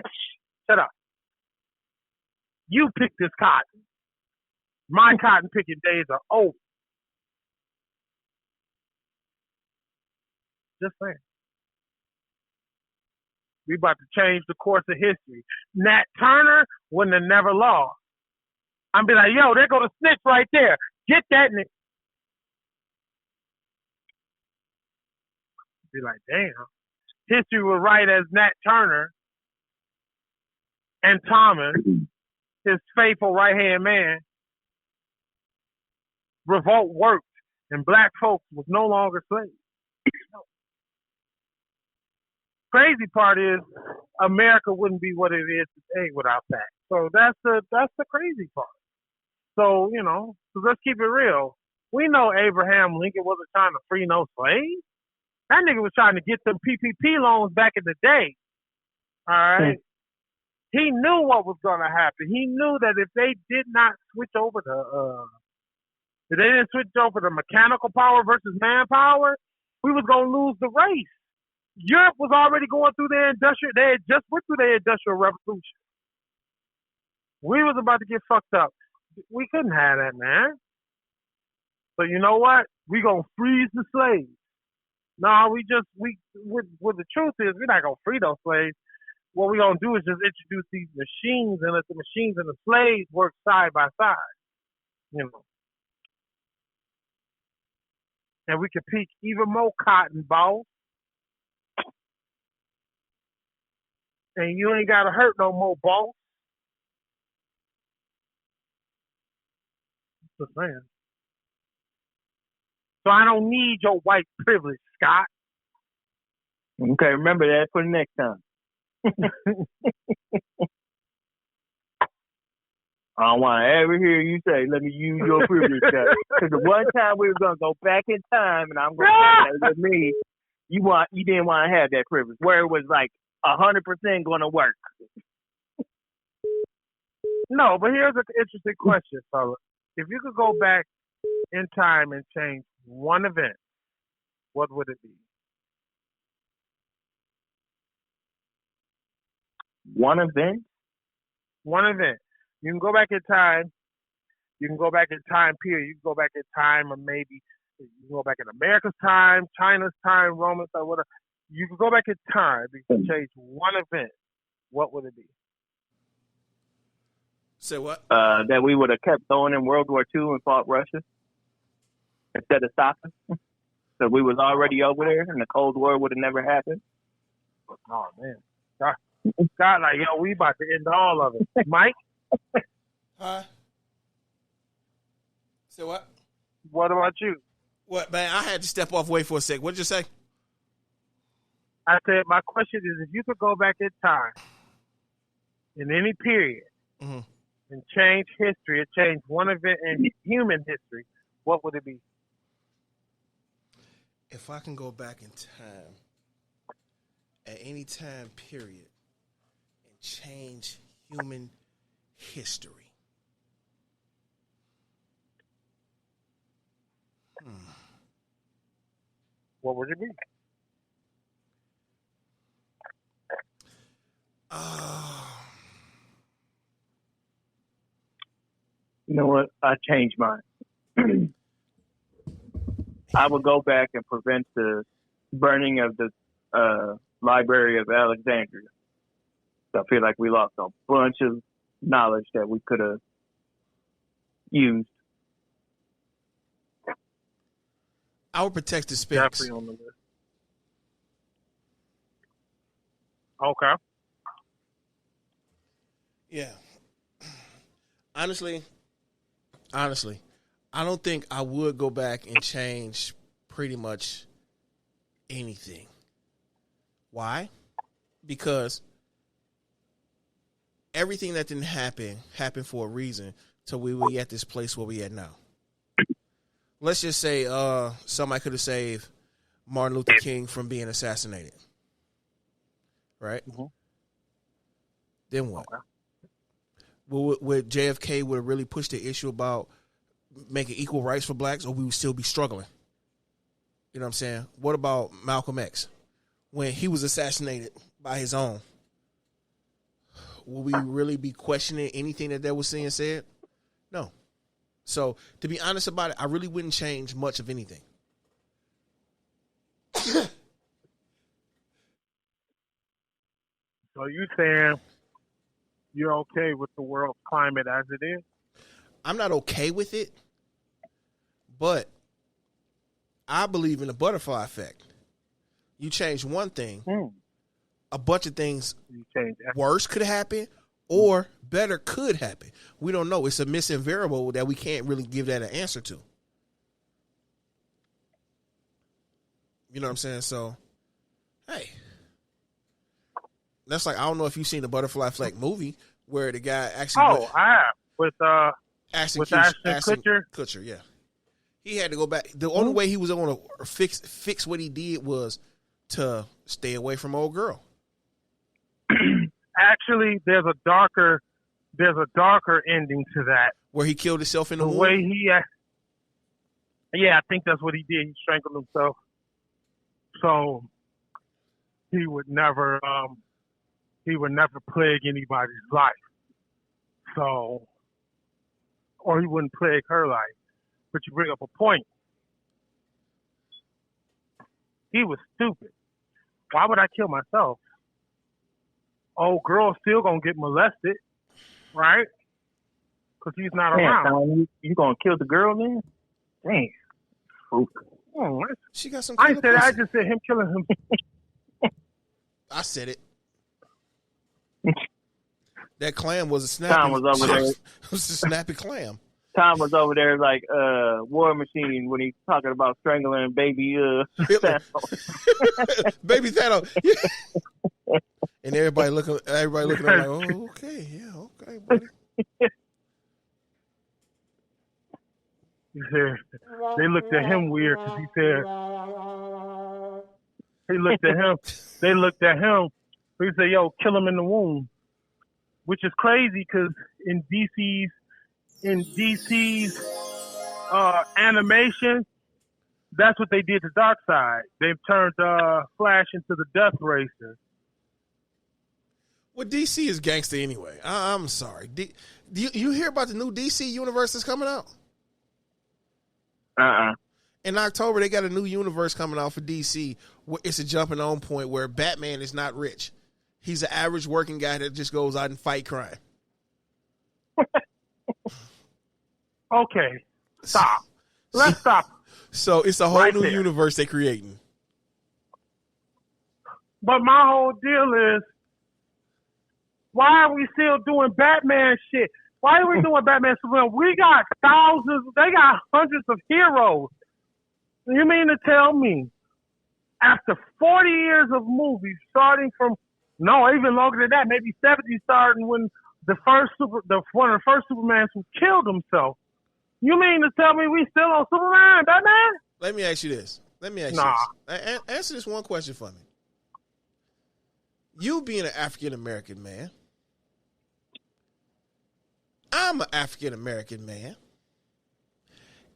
Shut up. You pick this cotton. My cotton picking days are over. Just saying. We about to change the course of history. Nat Turner wouldn't have never lost. I'm be like, yo, there go the snitch right there. Get that nigga. Be like, damn. History would write as Nat Turner and Thomas, his faithful right-hand man, revolt worked, and black folks was no longer slaves. Crazy part is America wouldn't be what it is today without that. So that's the crazy part. So, so let's keep it real. We know Abraham Lincoln wasn't trying to free no slaves. That nigga was trying to get them PPP loans back in the day. All right. He knew what was going to happen. He knew that if they did not switch over if they didn't switch over to mechanical power versus manpower, we was going to lose the race. Europe was already going through they had just went through their industrial revolution. We was about to get fucked up. We couldn't have that, man. So you know what? We going to freeze the slaves. No, what the truth is, we're not going to free those slaves. What we're going to do is just introduce these machines and let the machines and the slaves work side by side. And we can pick even more cotton balls. And you ain't got to hurt no more balls. Just saying. So I don't need your white privilege, Scott. Okay, remember that for the next time. I don't want to ever hear you say, let me use your privilege, Scott. Because the one time we were going to go back in time, and I'm going to say with me, you didn't want to have that privilege, where it was like 100% going to work. No, but here's an interesting question, fella. If you could go back in time and change one event, what would it be? One event? One event. You can go back in time. You can go back in time period. You can go back in time, or maybe you can go back in America's time, China's time, Roman time, whatever. You can go back in time. You can change one event. What would it be? Say what? That we would have kept going in World War II and fought Russia instead of stopping. So we was already over there, and the Cold War would have never happened. Oh man, God, like yo, we about to end all of it, Mike. Huh? Say what? What about you? What, man? I had to step off way for a sec. What did you say? I said my question is, if you could go back in time in any period and change history, or change one event in human history, what would it be? If I can go back in time at any time period and change human history. What would it be? You know what? I changed mine. I would go back and prevent the burning of the Library of Alexandria. So I feel like we lost a bunch of knowledge that we could have used. I would protect the Sphinx. Definitely on the list. Okay. Yeah. Honestly, I don't think I would go back and change pretty much anything. Why? Because everything that didn't happen happened for a reason till we were at this place where we at now. Let's just say somebody could have saved Martin Luther King from being assassinated. Right? Mm-hmm. Then what? Okay. Would JFK would have really pushed the issue about making equal rights for blacks, or we would still be struggling? You know what I'm saying? What about Malcolm X? When he was assassinated by his own, will we really be questioning anything that was being said? No. So, to be honest about it, I really wouldn't change much of anything. So you saying you're okay with the world's climate as it is? I'm not okay with it, but I believe in the butterfly effect. You change one thing, a bunch of things worse could happen or better could happen. We don't know. It's a missing variable that we can't really give that an answer to. You know what I'm saying? So, hey. That's like, I don't know if you've seen the Butterfly Effect movie where the guy actually... I have. With Ashton Kutcher? Kutcher, yeah. He had to go back. The only way he was going to fix what he did was to stay away from old girl. Actually, there's a darker ending to that. Where he killed himself in the womb? Way he... Yeah, I think that's what he did. He strangled himself. So he would never plague anybody's life. So, or he wouldn't plague her life. But you bring up a point. He was stupid. Why would I kill myself? Old girl's still gonna get molested, right? Because he's not around. You gonna kill the girl then? Dang. She got some. I said. I just said him killing him. I said it. That clam was a snappy. Tom was over there. It was a snappy clam. Tom was over there like War Machine when he's talking about strangling baby Thanos. Baby Thanos. And everybody looking like, oh, okay, yeah, okay, buddy. They looked at him weird because he said, they looked at him, he said, yo, kill him in the womb. Which is crazy because in DC's animation, that's what they did to Darkseid. They've turned Flash into the Death Racer. Well, DC is gangster anyway. I'm sorry. Do you hear about the new DC universe that's coming out? In October, they got a new universe coming out for DC. It's a jumping on point where Batman is not rich. He's an average working guy that just goes out and fight crime. Okay. Stop. Let's stop. So it's a whole new universe they're creating. But my whole deal is, why are we still doing Batman shit? Why are we doing Batman Superman? We got thousands, they got hundreds of heroes. You mean to tell me, after 40 years of movies, starting from, no, even longer than that, maybe 70, starting when one of the first Supermans who killed himself. You mean to tell me we still on Superman, Batman? Let me ask you this. Answer this one question for me. You being an African-American man, I'm an African-American man.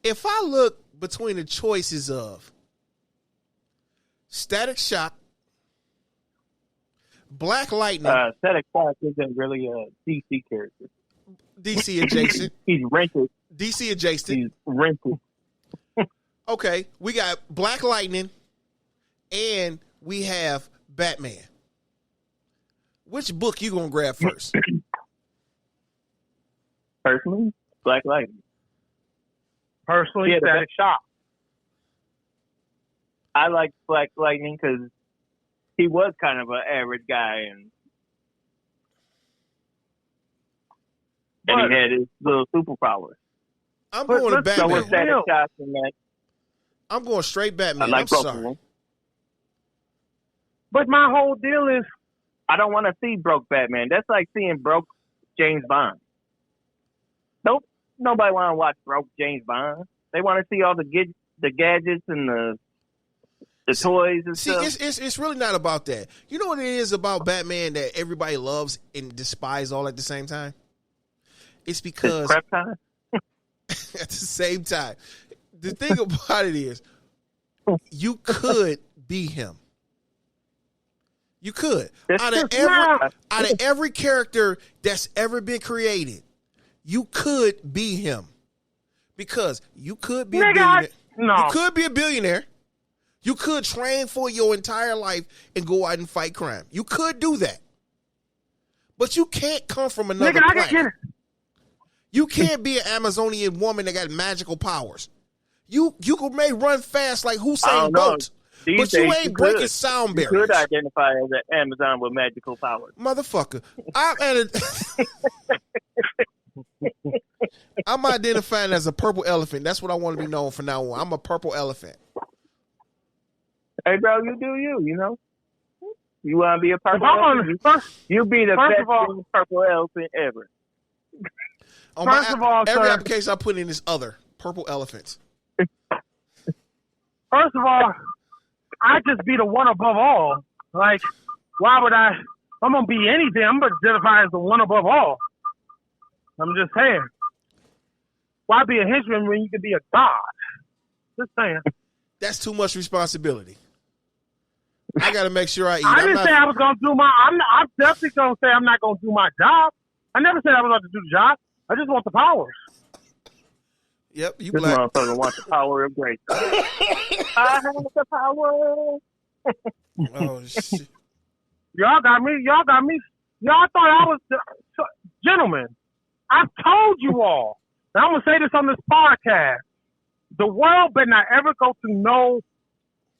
If I look between the choices of Static Shock, Black Lightning. Static Shock isn't really a DC character. DC adjacent. He's rented. DC adjacent. He's rented. Okay, we got Black Lightning and we have Batman. Which book you gonna grab first? Personally, Black Lightning. Personally, Static Shock. I like Black Lightning because he was kind of an average guy, and he had his little superpowers. I'm going to So Batman. it's satisfaction, man. I'm going straight Batman. I like I'm both of sorry. them. But my whole deal is, I don't want to see broke Batman. That's like seeing broke James Bond. Nope. Nobody want to watch broke James Bond. They want to see all the gadgets and the toys and stuff. It's really not about that. You know what it is about Batman that everybody loves and despises all at the same time? It's because It's crap time. at the same time. The thing about it is you could be him. You could. Out of every character that's ever been created, you could be him. Because you could be a billionaire. No. You could be a billionaire. You could train for your entire life and go out and fight crime. You could do that. But you can't come from another planet. You can't be an Amazonian woman that got magical powers. You may run fast like Usain Bolt, but you ain't breaking sound barriers. You could identify as an Amazon with magical powers. Motherfucker. I'm identifying as a purple elephant. That's what I want to be known from now on. I'm a purple elephant. Hey, bro, you do you know? You want to be a purple elephant? You be the best purple elephant ever. Every application I put in is other. Purple elephants. First of all, I just be the one above all. Like, why would I? I'm going to be anything. I'm going to identify as the one above all. I'm just saying. Why be a henchman when you can be a god? Just saying. That's too much responsibility. I got to make sure I eat. I didn't say I was going to do my... I'm definitely going to say I'm not going to do my job. I never said I was going to do the job. I just want the powers. Yep, you this black. Motherfucker wants the power of grace. I have the power. Oh, shit. Y'all got me. Y'all thought I was... Gentlemen, I've told you all. And I'm going to say this on this podcast. The world better not ever go through no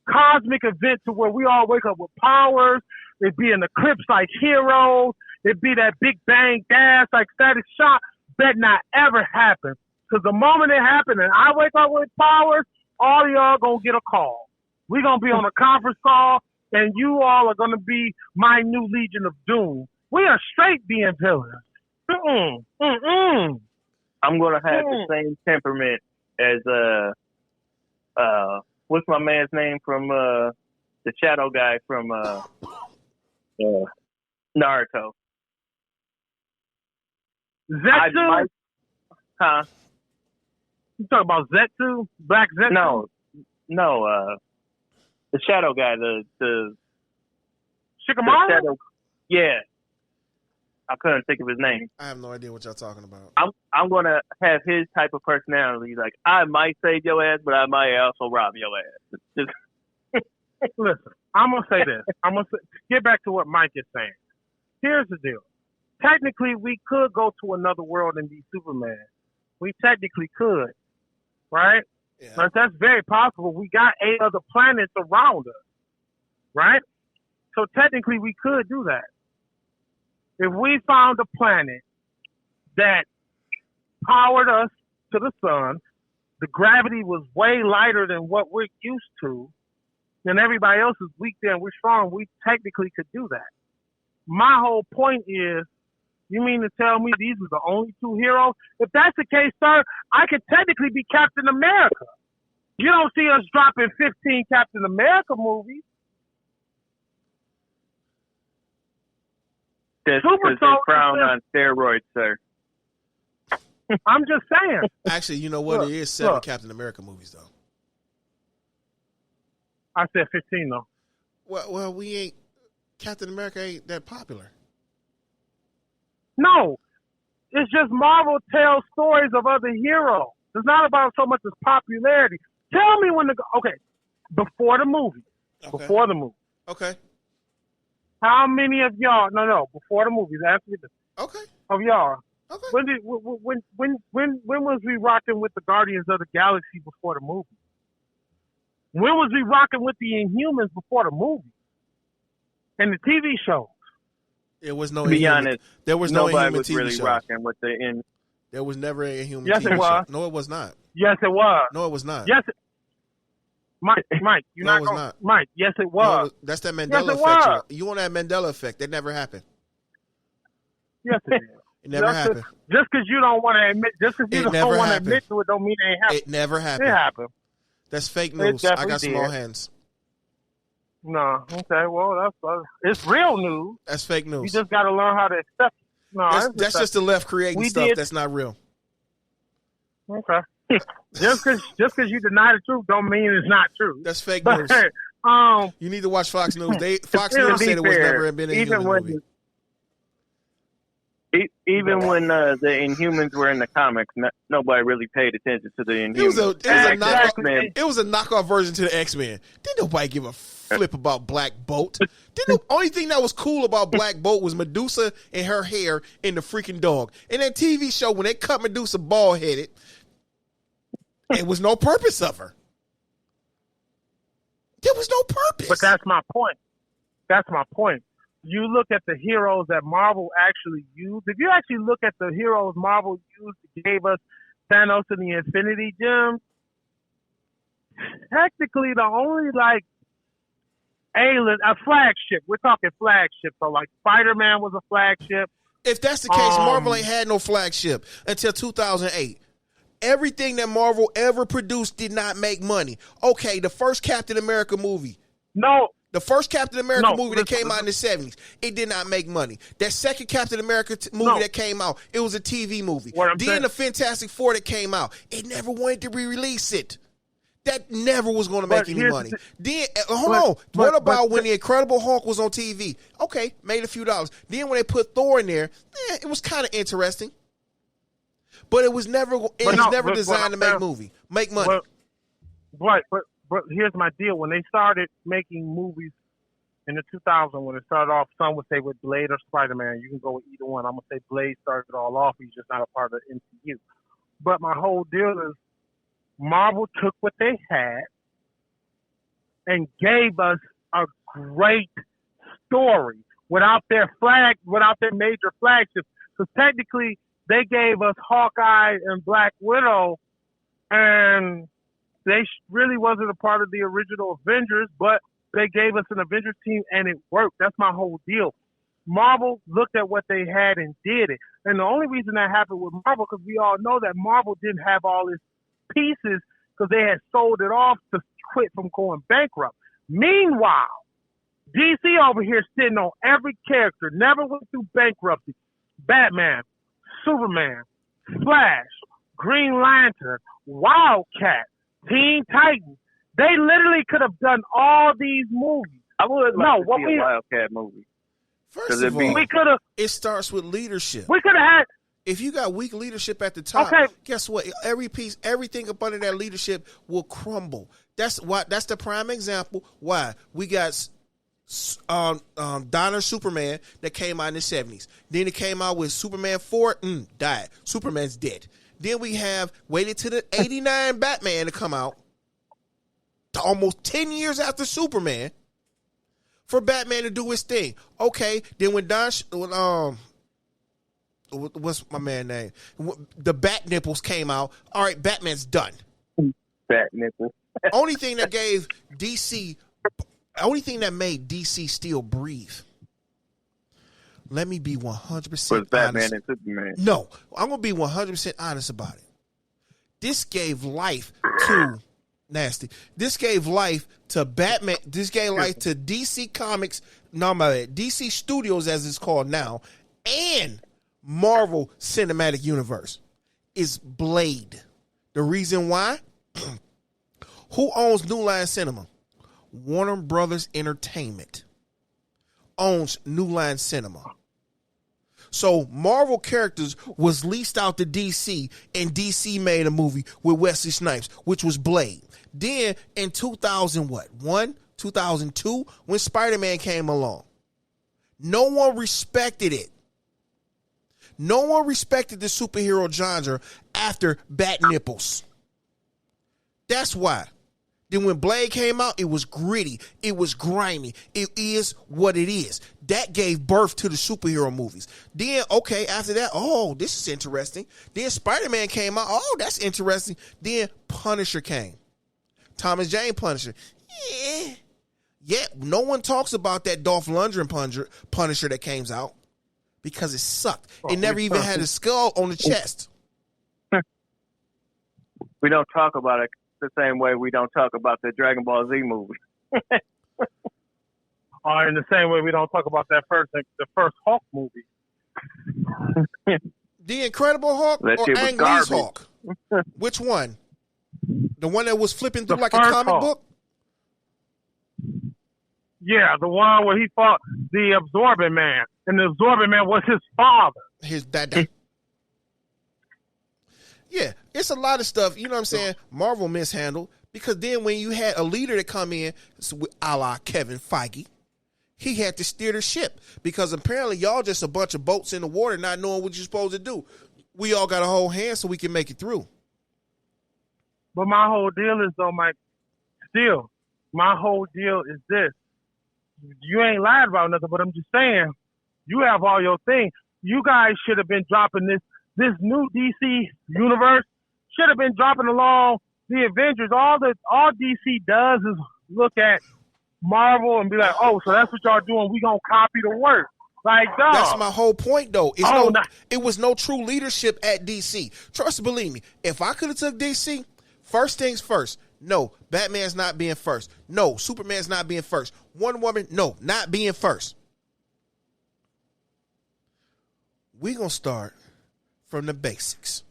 cosmic event to where we all wake up with powers. It be an eclipse like Heroes. It be that Big Bang gas like Static Shock. Better not ever happen. Because the moment it happens and I wake up with powers, all of y'all going to get a call. We're going to be on a conference call, and you all are going to be my new Legion of Doom. We are straight being villains. I'm going to have the same temperament as, what's my man's name from the shadow guy from Naruto? Zetsu? Huh? You talking about Zetsu? Black Zetsu? No. The shadow guy, the Shikamaru? the shadow, yeah. I couldn't think of his name. I have no idea what y'all talking about. I'm gonna have his type of personality. Like, I might save your ass, but I might also rob your ass. Just Listen, I'm gonna say this. Get back to what Mike is saying. Here's the deal. Technically, we could go to another world and be Superman. We technically could, right? Yeah. But that's very possible. We got 8 other planets around us, right? So technically, we could do that. If we found a planet that powered us to the sun, the gravity was way lighter than what we're used to, and everybody else is weak there and we're strong, we technically could do that. My whole point is, you mean to tell me these are the only 2 heroes? If that's the case, sir, I could technically be Captain America. You don't see us dropping 15 Captain America movies. That's because they frown on steroids, sir. I'm just saying. Actually, you know what? It is 7 Captain America movies, though. I said 15, though. Well, we ain't... Captain America ain't that popular. No. It's just Marvel tells stories of other heroes. It's not about so much as popularity. Tell me when before the movie. Okay. Before the movie. Okay. How many of y'all? No. Before the movie. After this. Okay. Of y'all. Okay. When was we rocking with the Guardians of the Galaxy before the movie? When was we rocking with the Inhumans before the movie? And the TV show? It was no. To be honest, there was no nobody Inhuman was TV really show. rocking with the There was never a Inhuman Yes, TV it was. show. No, it was not. Yes, it was. No, it was not. Yes, Mike, you're No, not it was going. not. Mike, yes, it No, was. that's that Mandela Yes, it effect. was. You want that Mandela effect? That never happened. Yes, it is. It never happened. Just because you don't want to admit, never want to happened. admit to it, don't mean it ain't happened. It never happened. It happened. That's fake news. I got small hands. No, okay, well, it's real news. That's fake news. You just got to learn how to accept it. No, that's just the left creating stuff that's not real. Okay. just because you deny the truth don't mean it's not true. That's fake news. You need to watch Fox News. Fox News said it was never been a human movie. Even when the Inhumans were in the comics, nobody really paid attention to the Inhumans. It was a knockoff version to the X-Men. Didn't nobody give a flip about Black Bolt. The only thing that was cool about Black Bolt was Medusa and her hair and the freaking dog. In that TV show, when they cut Medusa bald-headed, it was no purpose of her. There was no purpose. But that's my point. That's my point. You look at the heroes that Marvel actually used. If you actually look at the heroes Marvel used to gave us Thanos and the Infinity Gems, technically the only a flagship. We're talking flagship. So like Spider-Man was a flagship. If that's the case, Marvel ain't had no flagship until 2008. Everything that Marvel ever produced did not make money. Okay, the first Captain America movie. No. The first Captain America movie that came out in the 70s, it did not make money. That second Captain America movie that came out, it was a TV movie. Then the Fantastic Four that came out, it never wanted to re-release it. That never was going to make any money. Then, hold on. What about when the Incredible Hulk was on TV? Okay, made a few dollars. Then when they put Thor in there, it was kind of interesting. But it was never designed to make money. But here's my deal. When they started making movies in the 2000s, when it started off, some would say with Blade or Spider-Man. You can go with either one. I'm going to say Blade started it all off. He's just not a part of the MCU. But my whole deal is Marvel took what they had and gave us a great story without their major flagships. Because technically, they gave us Hawkeye and Black Widow, and they really wasn't a part of the original Avengers, but they gave us an Avengers team, and it worked. That's my whole deal. Marvel looked at what they had and did it. And the only reason that happened with Marvel, because we all know that Marvel didn't have all its pieces because they had sold it off to quit from going bankrupt. Meanwhile, DC over here sitting on every character, never went through bankruptcy. Batman, Superman, Flash, Green Lantern, Wildcat, Teen Titans. They literally could have done all these movies. I would like to see a Wildcat movie. First of all, we could have. It starts with leadership. We could have had. If you got weak leadership at the top, guess what? Everything up under that leadership will crumble. That's the prime example. Why we got Donner Superman that came out in the 70s. Then it came out with Superman 4, died. Superman's dead. Then we have waited to the 89 Batman to come out, to almost 10 years after Superman, for Batman to do his thing. Okay, then when what's my man's name? The Bat Nipples came out. All right, Batman's done. Bat Nipples. Only thing that made DC still breathe. Let me be 100% was Batman honest. And Superman. No, I'm going to be 100% honest about it. This gave life to Nasty. This gave life to Batman. This gave life to DC Comics, DC Studios as it's called now, and Marvel Cinematic Universe is Blade. The reason why? Who owns New Line Cinema? Warner Brothers Entertainment owns New Line Cinema. So Marvel characters was leased out to DC, and DC made a movie with Wesley Snipes, which was Blade. Then in 2002, when Spider-Man came along, no one respected it. No one respected the superhero genre after Bat Nipples. That's why. Then when Blade came out, it was gritty. It was grimy. It is what it is. That gave birth to the superhero movies. Then, okay, after that, oh, this is interesting. Then Spider-Man came out. Oh, that's interesting. Then Punisher came. Thomas Jane Punisher. Yeah, no one talks about that Dolph Lundgren Punisher that came out because it sucked. It never even had a skull on the chest. We don't talk about it the same way we don't talk about the Dragon Ball Z movie. Or in the same way we don't talk about the first Hulk movie. The Incredible Hulk that or Ang Lee's Hulk? Which one? The one that was flipping through like a comic Hulk. book? Yeah, the one where he fought the Absorbent Man, and the Absorbent Man was his father. His dad. Yeah, it's a lot of stuff, you know what I'm saying, Marvel mishandled, because then when you had a leader that come in, a la Kevin Feige, he had to steer the ship, because apparently y'all just a bunch of boats in the water not knowing what you're supposed to do. We all got to hold hands so we can make it through. But my whole deal is, though, Mike, still, my whole deal is this. You ain't lied about nothing, but I'm just saying, you have all your things. You guys should have been dropping this new DC universe, should have been dropping along the Avengers. All DC does is look at Marvel and be like, oh, so that's what y'all doing. We gonna copy the work. Like, dog. That's my whole point, though. It was no true leadership at DC. Trust, believe me. If I could have took DC, first things first. No, Batman's not being first. No, Superman's not being first. Wonder Woman, no, not being first. We gonna start from the basics.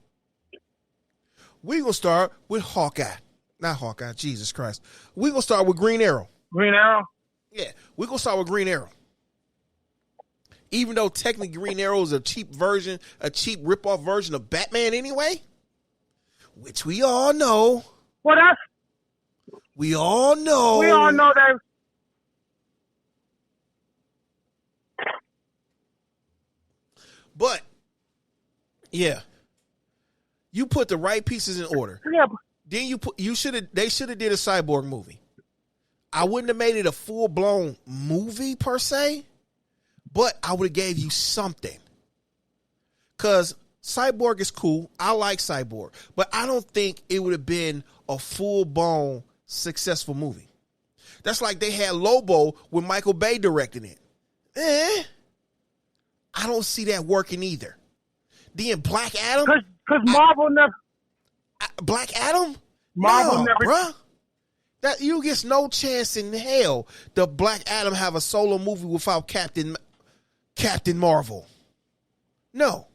We gonna start with Hawkeye. Not Hawkeye, Jesus Christ. We gonna start with Green Arrow. Green Arrow? Yeah, we gonna start with Green Arrow. Even though technically Green Arrow is a cheap rip-off version of Batman anyway, which we all know. Well, we all know that. But yeah, you put the right pieces in order. Yeah. Then they should have did a Cyborg movie. I wouldn't have made it a full-blown movie per se, but I would have gave you something. Because Cyborg is cool. I like Cyborg. But I don't think it would have been a full-blown successful movie. That's like they had Lobo with Michael Bay directing it. I don't see that working either. Then Black Adam? Because Marvel never... Black Adam? Marvel never... Bruh. That you get no chance in hell the Black Adam have a solo movie without Captain Marvel. No.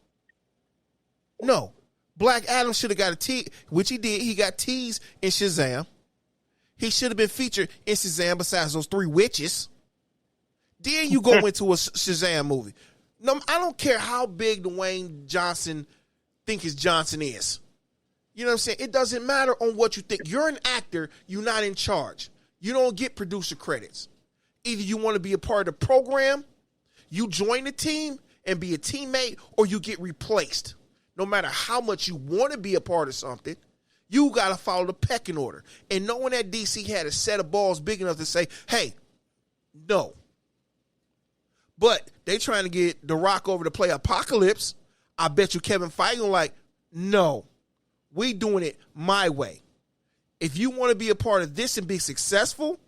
Black Adam should have got a tease, which he did. He got teased in Shazam. He should have been featured in Shazam besides those 3 witches. Then you go into a Shazam movie. No, I don't care how big Dwayne Johnson think his Johnson is. You know what I'm saying? It doesn't matter on what you think. You're an actor. You're not in charge. You don't get producer credits. Either you want to be a part of the program, you join the team and be a teammate, or you get replaced. No matter how much you want to be a part of something, you got to follow the pecking order. And knowing that DC had a set of balls big enough to say, hey, no. But they trying to get The Rock over to play Apocalypse. I bet you Kevin Feige like, no. We doing it my way. If you want to be a part of this and be successful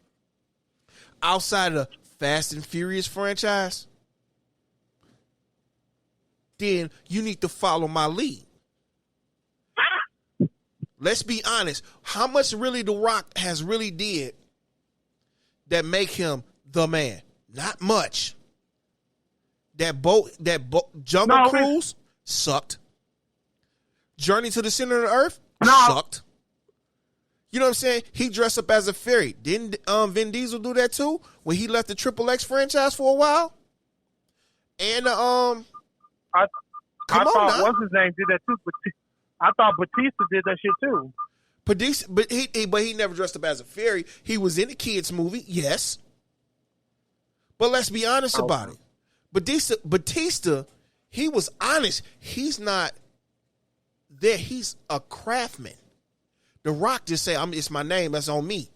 outside of the Fast and Furious franchise, then you need to follow my lead. Let's be honest. How much really The Rock has really did that make him the man? Not much. That Jungle Cruise sucked. Journey to the Center of the Earth sucked. You know what I'm saying? He dressed up as a fairy. Didn't Vin Diesel do that too when he left the Triple X franchise for a while? And I thought what's his name did that too. I thought Batista did that shit too. But he never dressed up as a fairy. He was in the kids movie, yes. But let's be honest about it. Batista, he was honest. He's not there. He's a craftsman. The Rock just say, "It's my name. That's on me."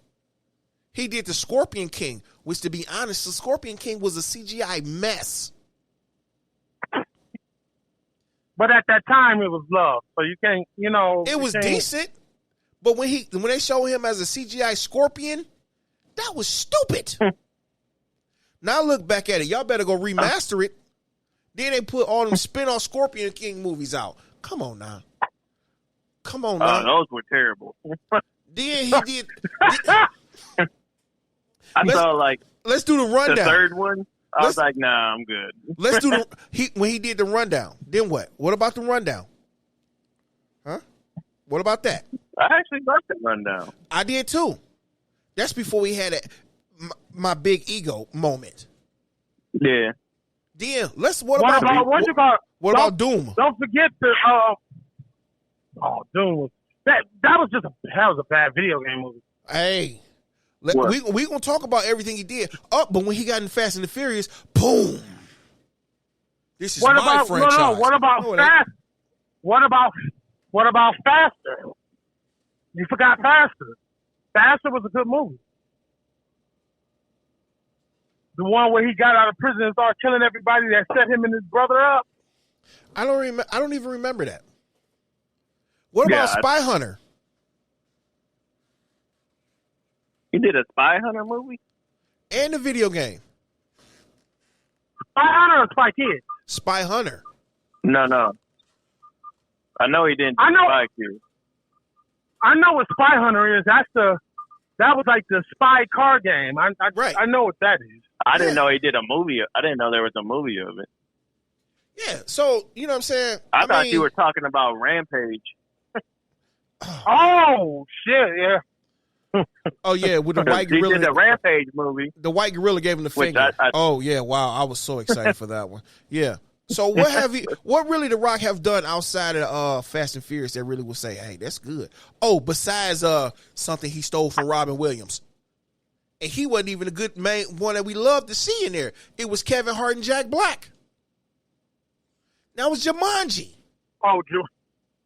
He did the Scorpion King, which, to be honest, the Scorpion King was a CGI mess. But at that time, it was love, so you can't, It was decent, but when they show him as a CGI Scorpion, that was stupid. Now look back at it. Y'all better go remaster it. Then they put all them spin-off Scorpion King movies out. Come on now. Those were terrible. Then he did. I saw let's do the rundown. The third one. I was like, nah, I'm good. Let's do when he did the rundown. Then what? What about the rundown? Huh? What about that? I actually liked the rundown. I did too. That's before he had my big ego moment. Yeah. Then what about Doom? Don't forget the Doom was that was a bad video game movie. Hey. We gonna talk about everything he did. But when he got in Fast and the Furious, boom! This is my franchise. No. What about Fast? What about Faster? You forgot Faster. Faster was a good movie. The one where he got out of prison and started killing everybody that set him and his brother up. I don't even remember that. What about Spy Hunter? He did a Spy Hunter movie? And the video game. Spy Hunter or Spy Kid? Spy Hunter. No. I know he didn't do Spy Kid. I know what Spy Hunter is. That was like the spy car game. I know what that is. I didn't know he did a movie. I didn't know there was a movie of it. Yeah, so, you know what I'm saying? I thought you were talking about Rampage. Oh, shit, yeah. Oh yeah, with the white gorilla. He did the Rampage movie. The white gorilla gave him the finger. Oh yeah, wow! I was so excited for that one. Yeah. So what really The Rock have done outside of Fast and Furious that really would say, hey, that's good? Oh, besides something he stole from Robin Williams, and he wasn't even a good main one that we loved to see in there. It was Kevin Hart and Jack Black. That was Jumanji. Oh,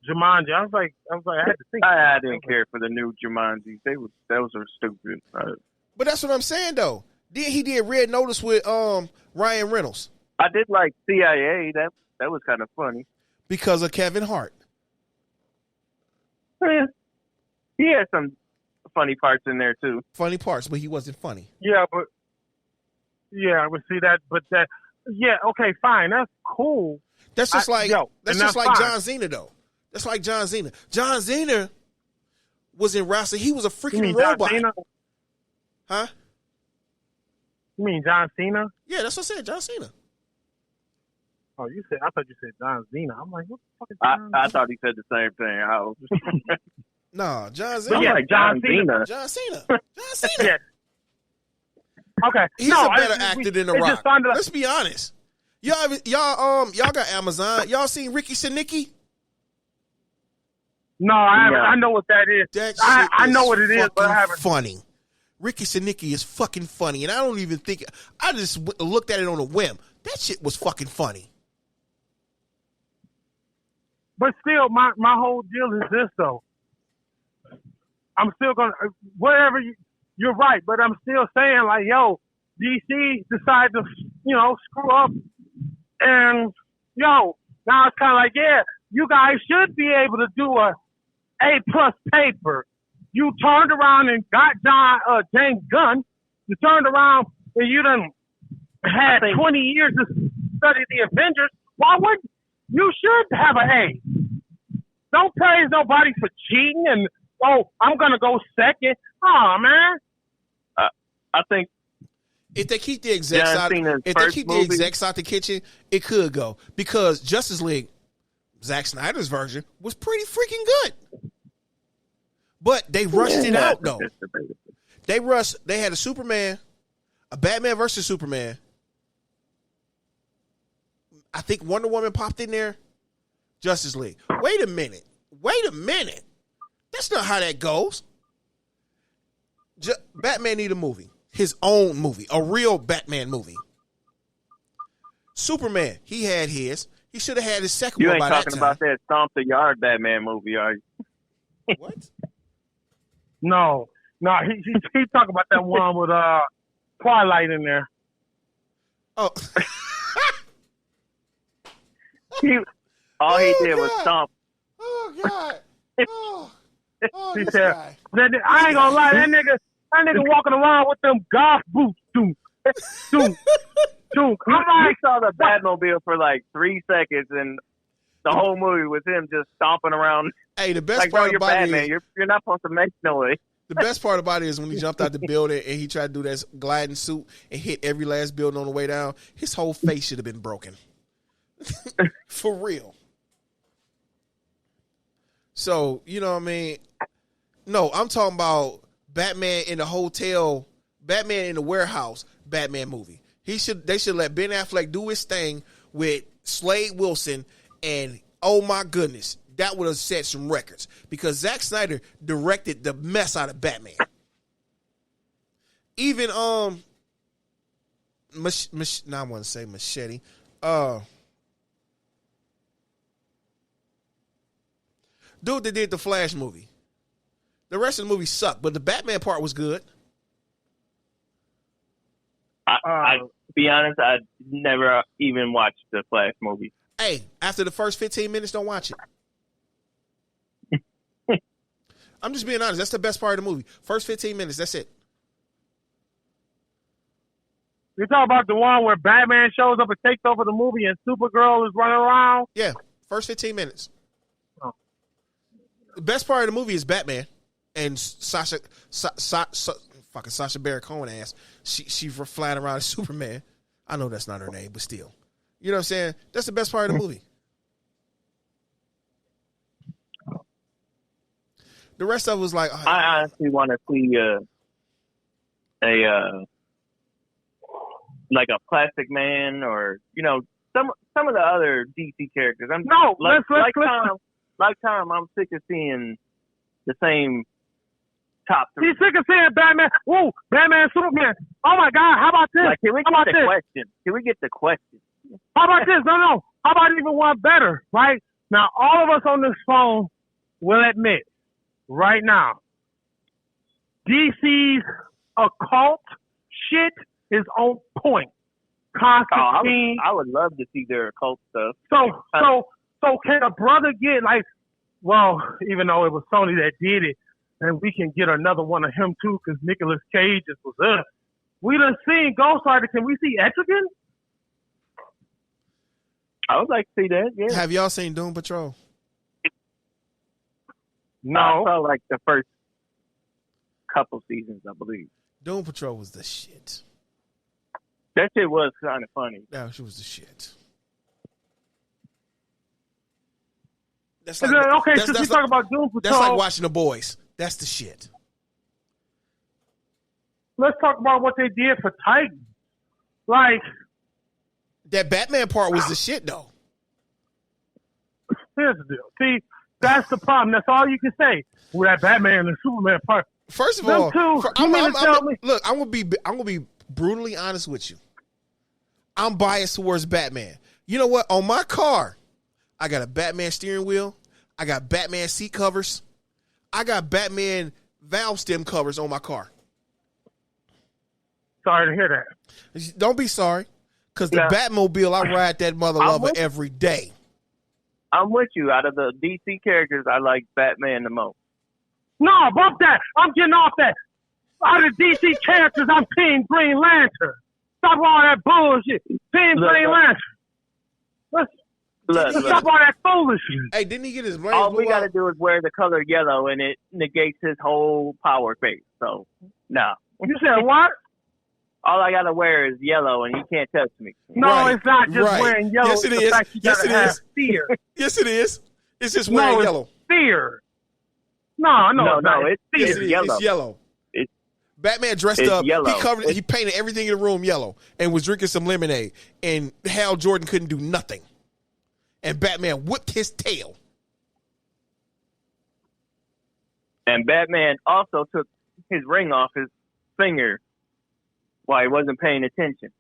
Jumanji. I was like, I had to think. I didn't care for the new Jumanji. Those are stupid. But that's what I'm saying though. Then he did Red Notice with Ryan Reynolds. I did like CIA. That was kind of funny because of Kevin Hart. Yeah. He had some funny parts in there too. Funny parts, but he wasn't funny. Yeah, but see that. But that. Yeah. Okay. Fine. That's cool. That's just like John Cena though. That's like John Cena. John Cena was in wrestling. He was a freaking robot. John Cena? Huh? You mean John Cena? Yeah, that's what I said. John Cena. Oh, I thought you said John Cena. I'm like, what the fuck is John I thought he said the same thing. No, John Cena. Yeah, John Cena. John Cena. John Cena. Yeah. Okay. He's a better actor than The Rock. Let's be honest. Y'all got Amazon. Y'all seen Ricky Stenicki? No, I haven't. I know what that is. I know what it is, but I haven't. Funny. Ricky Stenicki is fucking funny, and I don't even think. I just looked at it on a whim. That shit was fucking funny. But still, my whole deal is this though. I'm still gonna you're right, but I'm still saying like, yo, DC decided to screw up, and now it's kind of like, yeah, you guys should be able to do a A+ paper. You turned around and got James Gunn. You turned around and you done had 20 years to study the Avengers. Why would you should have an A? Don't praise nobody for cheating and I'm gonna go second. Oh man. I think if they keep the execs out the kitchen, it could go because Justice League, Zack Snyder's version, was pretty freaking good. But they rushed it out though. They had a Superman, a Batman versus Superman. I think Wonder Woman popped in there. Justice League. Wait a minute. That's not how that goes. Batman need a movie. His own movie. A real Batman movie. Superman, he had his. He should have had his second one by that time. You ain't talking about that Stomp the Yard Batman movie, are you? What? No. No, he talking about that one with Twilight in there. Oh. All he did was stomp. Oh God. Oh, He this said, guy. I ain't gonna lie, that nigga walking around with them golf boots, doom. I'm I like, saw the Batmobile for like 3 seconds, and the whole movie was him just stomping around. Hey, the best Like, part bro, you're about it Batman. is You're not supposed to make noise. the best part about it is when he jumped out the building and he tried to do that gliding suit and hit every last building on the way down. His whole face should have been broken. For real. So, you know what I mean? No, I'm talking about Batman in the hotel, Batman in the warehouse, Batman movie. They should let Ben Affleck do his thing with Slade Wilson, and oh my goodness, that would have set some records because Zack Snyder directed the mess out of Batman. Even I want to say Machete. Dude that did the Flash movie. The rest of the movie sucked, but the Batman part was good. I be honest, I never even watched the Flash movie. Hey, after the first 15 minutes, don't watch it. I'm just being honest. That's the best part of the movie. First 15 minutes, that's it. you talking about the one where Batman shows up and takes over the movie and Supergirl is running around? Yeah, first 15 minutes. Oh. The best part of the movie is Batman and Sacha Baron Cohen ass. She flying around as Superman. I know that's not her name, but still. You know what I'm saying? That's the best part of the movie. The rest of it was like... I honestly want to see like a Plastic Man, or some of the other DC characters. Like Tom, I'm sick of seeing the same top three. He's sick of seeing Batman. Whoa, Batman, Superman. Oh my God, how about this? Like, can we get the question? Can we get the question? How about this? No. How about even one better, right? Now, all of us on this phone will admit right now, DC's occult shit is on point. Constantine. I would love to see their occult stuff. So can a brother get even though it was Sony that did it, and we can get another one of him too, because Nicolas Cage was us. We done seen Ghost Rider. Can we see Etrigan? I would like to see that, yeah. Have y'all seen Doom Patrol? No. I saw like the first couple seasons, I believe. Doom Patrol was the shit. That shit was kind of funny. That shit was the shit. That's since we talk about Doom Patrol, that's like watching The Boys. That's the shit. Let's talk about what they did for Titans. Like, that Batman part was the shit, though. Here's the deal. See, that's the problem. That's all you can say with that Batman and Superman part. First of all, look, I'm gonna be brutally honest with you. I'm biased towards Batman. You know what? On my car, I got a Batman steering wheel. I got Batman seat covers. I got Batman valve stem covers on my car. Sorry to hear that. Don't be sorry, because the Batmobile, I ride that mother lover every day. I'm with you. Out of the DC characters, I like Batman the most. No, bump that. I'm getting off that. Out of DC characters, I'm Team Green Lantern. Stop all that bullshit. Team Green Lantern. Let's stop all that foolishness. Hey, didn't he get his brains All blew we got to out? do is wear the color yellow, and it negates his whole power base. So, no. You said what? All I got to wear is yellow, and you can't touch me. No, it's not just wearing yellow. Yes, it is. Yes, it is. Fear. Yes, it is. It's just wearing yellow. Fear. No, it's fear. Yes, it is. Yellow. It's yellow. Batman dressed up. Yellow. He painted everything in the room yellow and was drinking some lemonade. And Hal Jordan couldn't do nothing. And Batman whipped his tail. And Batman also took his ring off his finger while he wasn't paying attention.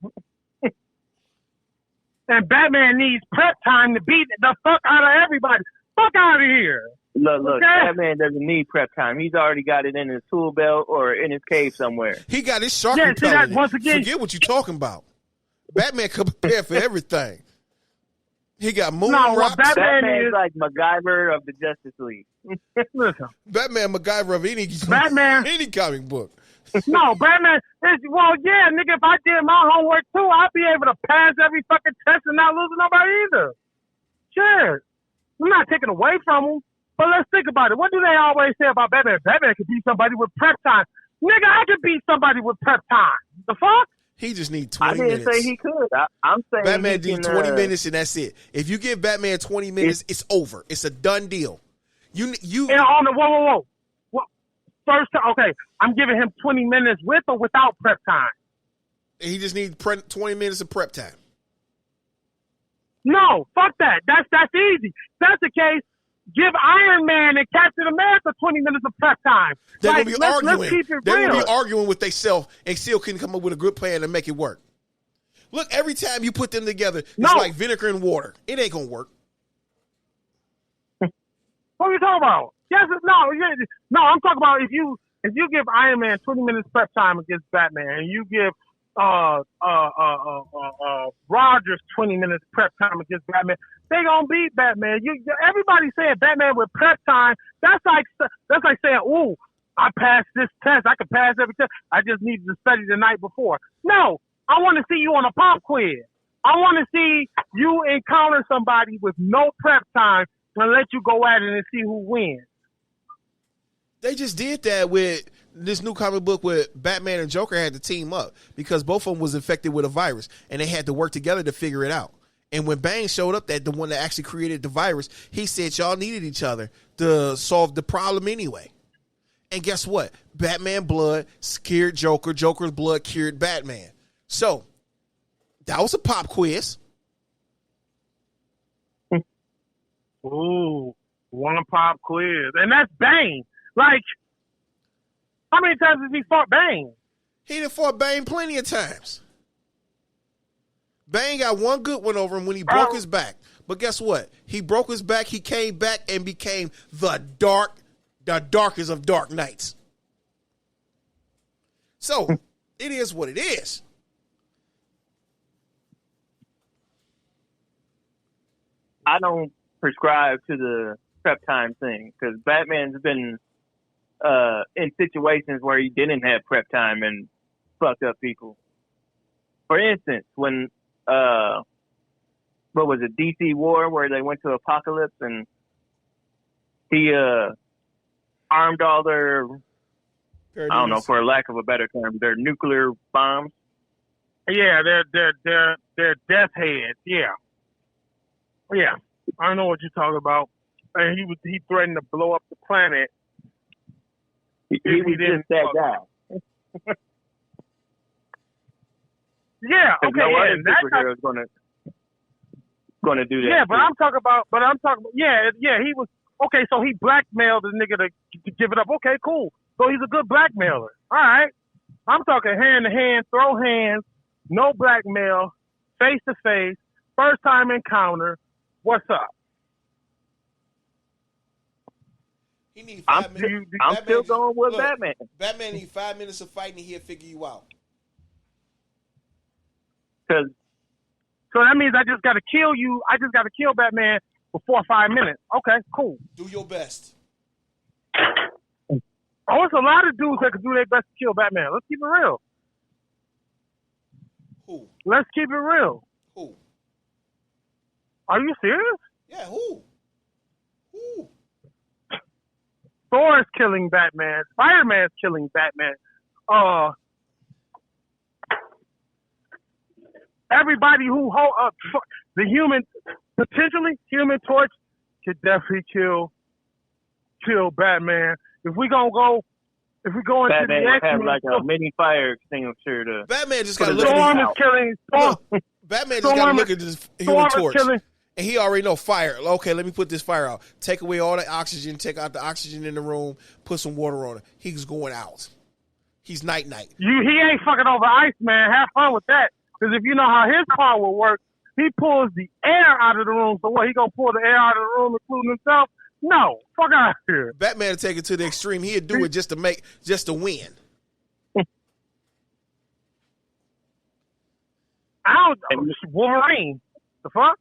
And Batman needs prep time to beat the fuck out of everybody. Fuck out of here. Look, Okay. that man doesn't need prep time. He's already got it in his tool belt or in his cave somewhere. He got his shark Yeah, see that repellent. once again. Forget what you're talking about. Batman come prepared for everything. He got moon rocks. Batman's is like MacGyver of the Justice League. Listen, Batman MacGyver of any comic book. No, Batman is, well, yeah, nigga, if I did my homework too, I'd be able to pass every fucking test and not lose nobody either. Sure. I'm not taking away from him, but let's think about it. What do they always say about Batman? Batman could beat somebody with prep time. Nigga, I could beat somebody with prep time. The fuck? He just needs 20 minutes. I didn't say he could. I'm saying Batman needs 20 minutes and that's it. If you give Batman 20 minutes, it's over. It's a done deal. You and on the whoa. First time, okay, I'm giving him 20 minutes with or without prep time. He just needs 20 minutes of prep time. No, fuck that. That's easy. If that's the case, give Iron Man and Captain America 20 minutes of prep time. They're going to be arguing. Let's keep it They're going real. to be arguing with themselves and still can come up with a good plan to make it work. Look, every time you put them together, it's like vinegar and water. It ain't going to work. What are you talking about? Yes, no. I'm talking about if you give Iron Man 20 minutes prep time against Batman, and you give Rogers 20 minutes prep time against Batman, they gonna beat Batman. Everybody saying Batman with prep time. That's like saying, "Ooh, I passed this test. I could pass every test. I just needed to study the night before." No, I want to see you on a pop quiz. I want to see you encounter somebody with no prep time and let you go at it and see who wins. They just did that with this new comic book where Batman and Joker had to team up because both of them was infected with a virus and they had to work together to figure it out. And when Bane showed up, that the one that actually created the virus, he said y'all needed each other to solve the problem anyway. And guess what? Batman blood scared Joker. Joker's blood cured Batman. So that was a pop quiz. Ooh, one pop quiz. And that's Bane. Like, how many times has he fought Bane? He done fought Bane plenty of times. Bane got one good one over him when he broke his back. But guess what? He broke his back, he came back and became the darkest of dark knights. So, it is what it is. I don't prescribe to the prep time thing because Batman's been in situations where he didn't have prep time and fucked up people. For instance, when what was it, DC War, where they went to Apocalypse and he armed all their, I don't know, for lack of a better term, their nuclear bombs. Yeah, they're death heads. Yeah. I know what you're talking about. And he threatened to blow up the planet. He was just that guy. Yeah, okay, no yeah. other superhero is gonna do that. Yeah, but I'm talking about, yeah, he was, okay, so he blackmailed the nigga to give it up. Okay, cool. So he's a good blackmailer. All right. I'm talking hand to hand, throw hands, no blackmail, face to face, first time encounter. What's up? He need I'm 5 minutes. I'm still going with Batman. Batman need 5 minutes of fighting and he'll figure you out. So that means I just got to kill you. I just got to kill Batman for 4 or 5 minutes. Okay, cool. Do your best. Oh, it's a lot of dudes that can do their best to kill Batman. Let's keep it real. Who? Let's keep it real. Who? Are you serious? Yeah, who? Thor is killing Batman. Spider-Man's killing Batman. Everybody who the Human Torch could definitely kill Batman. If we go into Batman the would X-Men, have like a mini fire extinguisher to. Batman just got to look Storm at is killing. Storm. Batman just got to look at this Human Torch. Killing. And he already know fire. Okay, let me put this fire out. Take away all the oxygen. Take out the oxygen in the room. Put some water on it. He's going out. He's night. He ain't fucking over ice, man. Have fun with that. Because if you know how his power works, he pulls the air out of the room. So what? He gonna pull the air out of the room, including himself? No, fuck out of here. Batman would take it to the extreme. He'd do it just to win. Wolverine. The fuck?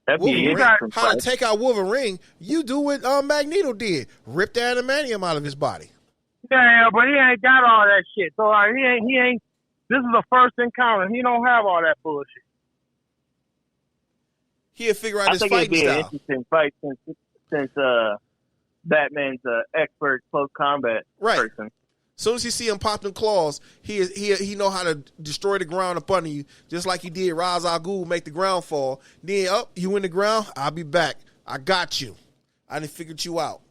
Wolverine, how to take out Wolverine? You do what Magneto did. Rip the adamantium out of his body. Yeah, but he ain't got all that shit. So he ain't. This is the first encounter. He don't have all that bullshit. He'll figure out his fighting style. I think it'd be an interesting fight since Batman's expert close combat person. As soon as you see him pop them claws, he know how to destroy the ground up under you, just like he did Ra's al Ghul, make the ground fall. Then you in the ground, I'll be back. I got you. I done figured you out.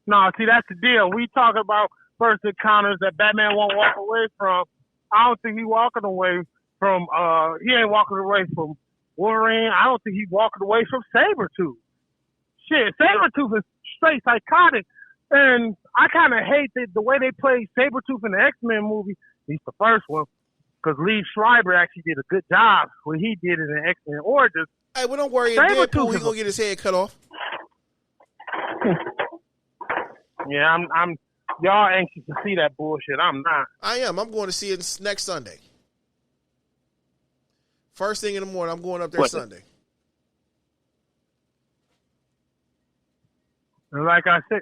No, see, that's the deal. We talking about first encounters that Batman won't walk away from. I don't think he walking away from. He ain't walking away from Wolverine. I don't think he's walking away from Sabretooth. Shit, Sabretooth is straight psychotic. And I kind of hate the way they played Sabretooth in the X-Men movie, at least the first one, because Lee Schreiber actually did a good job when he did it in X-Men Origins. Hey, well, don't worry. In Deadpool, he's going to get his head cut off. Yeah, I'm y'all anxious to see that bullshit. I'm not. I am. I'm going to see it next Sunday. First thing in the morning, I'm going up there Sunday. And like I said,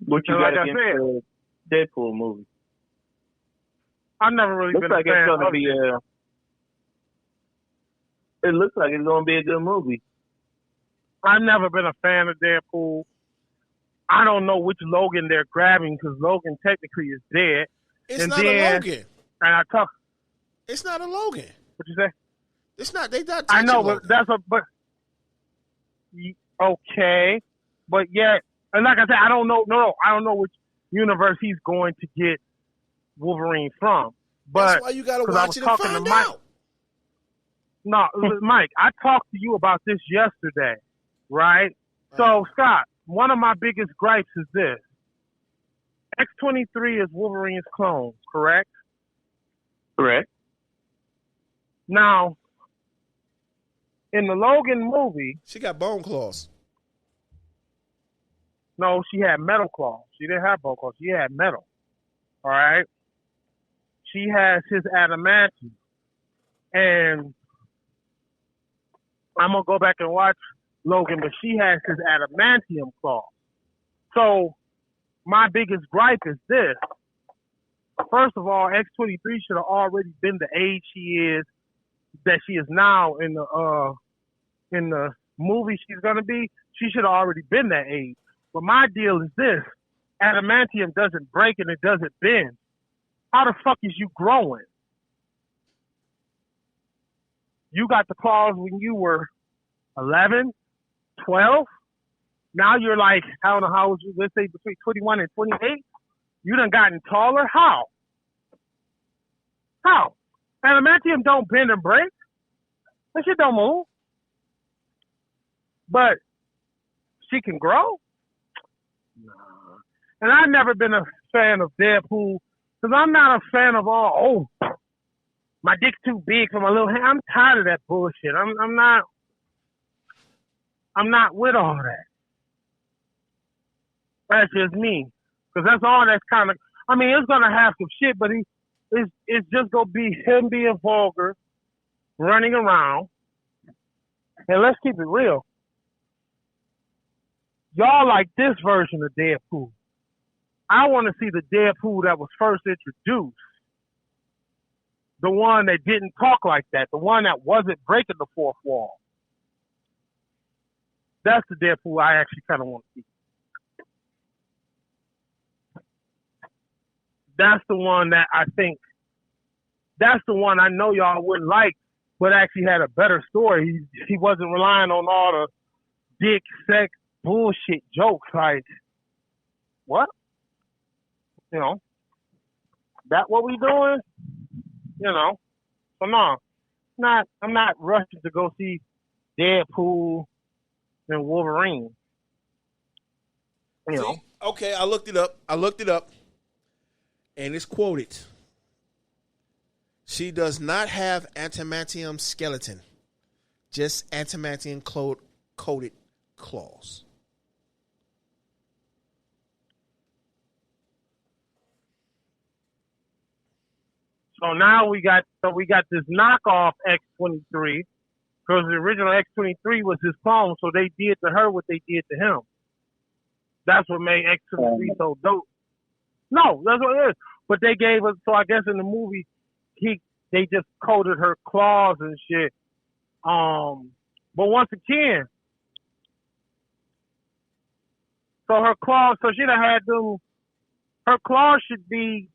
what you got against the Deadpool movie? I've never really been a fan of it. It looks like it's going to be a good movie. I've never been a fan of Deadpool. I don't know which Logan they're grabbing because Logan technically is dead. It's not a Logan. And I talk. It's not a Logan. What you say? It's not. They not. I know, Logan. but that's a. But okay, but yeah, and like I said, I don't know. No, I don't know which universe he's going to get Wolverine from. But that's why you got to watch it and find out. No, Mike, I talked to you about this yesterday, right? So, Scott, one of my biggest gripes is this. X-23 is Wolverine's clone, correct? Correct. Now, in the Logan movie... She got bone claws. No, she had metal claws. She didn't have bone claws. She had metal. All right? She has his adamantium. And I'm going to go back and watch Logan, but she has his adamantium claw. So my biggest gripe is this. First of all, X-23 should have already been the age that she is now in the movie she's going to be. She should have already been that age. But my deal is this. Adamantium doesn't break and it doesn't bend. How the fuck is you growing? You got the claws when you were 11, 12. Now you're like, I don't know how old you, let's say between 21 and 28. You done gotten taller. How? How? Adamantium don't bend and break. That shit don't move. But she can grow? Nah. And I've never been a fan of Deadpool because I'm not a fan of all, my dick's too big for my little hand. I'm tired of that bullshit. I'm not with all that. That's just me. Because that's all that's kind of, I mean, it's going to have some shit, but it's just going to be him being vulgar, running around. And let's keep it real. Y'all like this version of Deadpool. I want to see the Deadpool that was first introduced. The one that didn't talk like that. The one that wasn't breaking the fourth wall. That's the Deadpool I actually kind of want to see. That's the one that I think, that's the one I know y'all wouldn't like, but actually had a better story. He wasn't relying on all the dick, sex, bullshit jokes. Like, what? You know, that what we doing? You know, so no, I'm not rushing to go see Deadpool and Wolverine. You know. Okay, I looked it up. And it's quoted. She does not have adamantium skeleton, just adamantium coated claws. So now we got this knockoff X-23 because the original X-23 was his clone, so they did to her what they did to him. That's what made X-23 so dope. No, that's what it is. But they gave us, so I guess in the movie, they just coated her claws and shit. But once again, so her claws, so she'd have had them, her claws should be,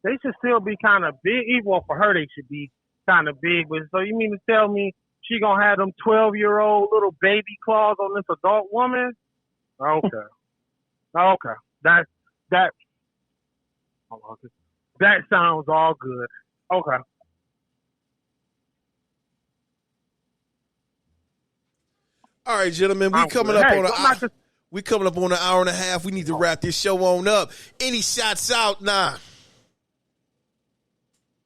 they should still be kind of big. Well, for her, they should be kind of big. But so you mean to tell me she gonna have them 12-year-old little baby claws on this adult woman? Okay. Okay. That sounds all good. Okay. All right, gentlemen, we coming up on an hour and a half. We need to wrap this show on up. Any shots out? Nah.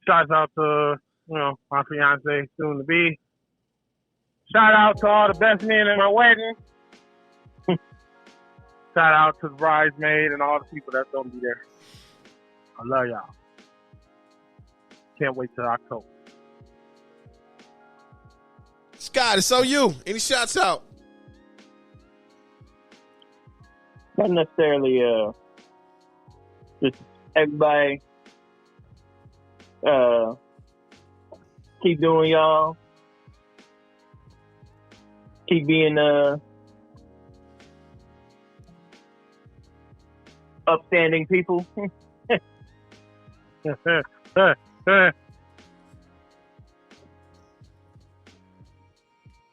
Shouts out to, my fiance, soon to be. Shout out to all the best men at my wedding. Shout out to the bridesmaid and all the people that's gonna be there. I love y'all. Can't wait till October. Scott, it's on you. Any shots out? Not necessarily. Just everybody. Keep doing y'all. Keep being upstanding people.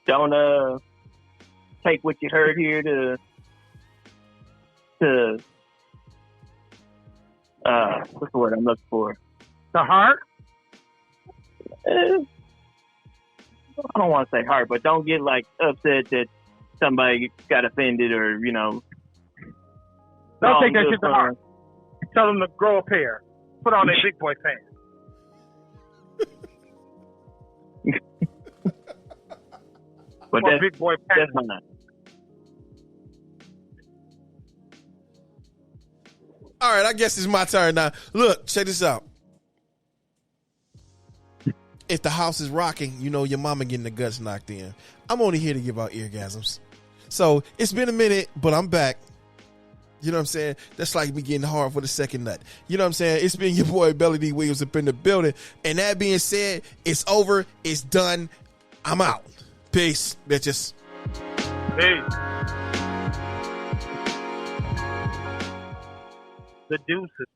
Don't take what you heard here to what's the word I'm looking for? The heart? I don't want to say heart, but don't get like upset that somebody got offended or Don't take that shit to heart. Tell them to grow a pair. Put on their big boy pants. But or big boy pants. That's not. All right, I guess it's my turn now. Look, check this out. If the house is rocking, your mama getting the guts knocked in. I'm only here to give out eargasms. So it's been a minute, but I'm back. You know what I'm saying? That's like me getting hard for the second nut. You know what I'm saying? It's been your boy Blvd Williams up in the building. And that being said, it's over. It's done. I'm out. Peace, bitches. Peace. The deuces.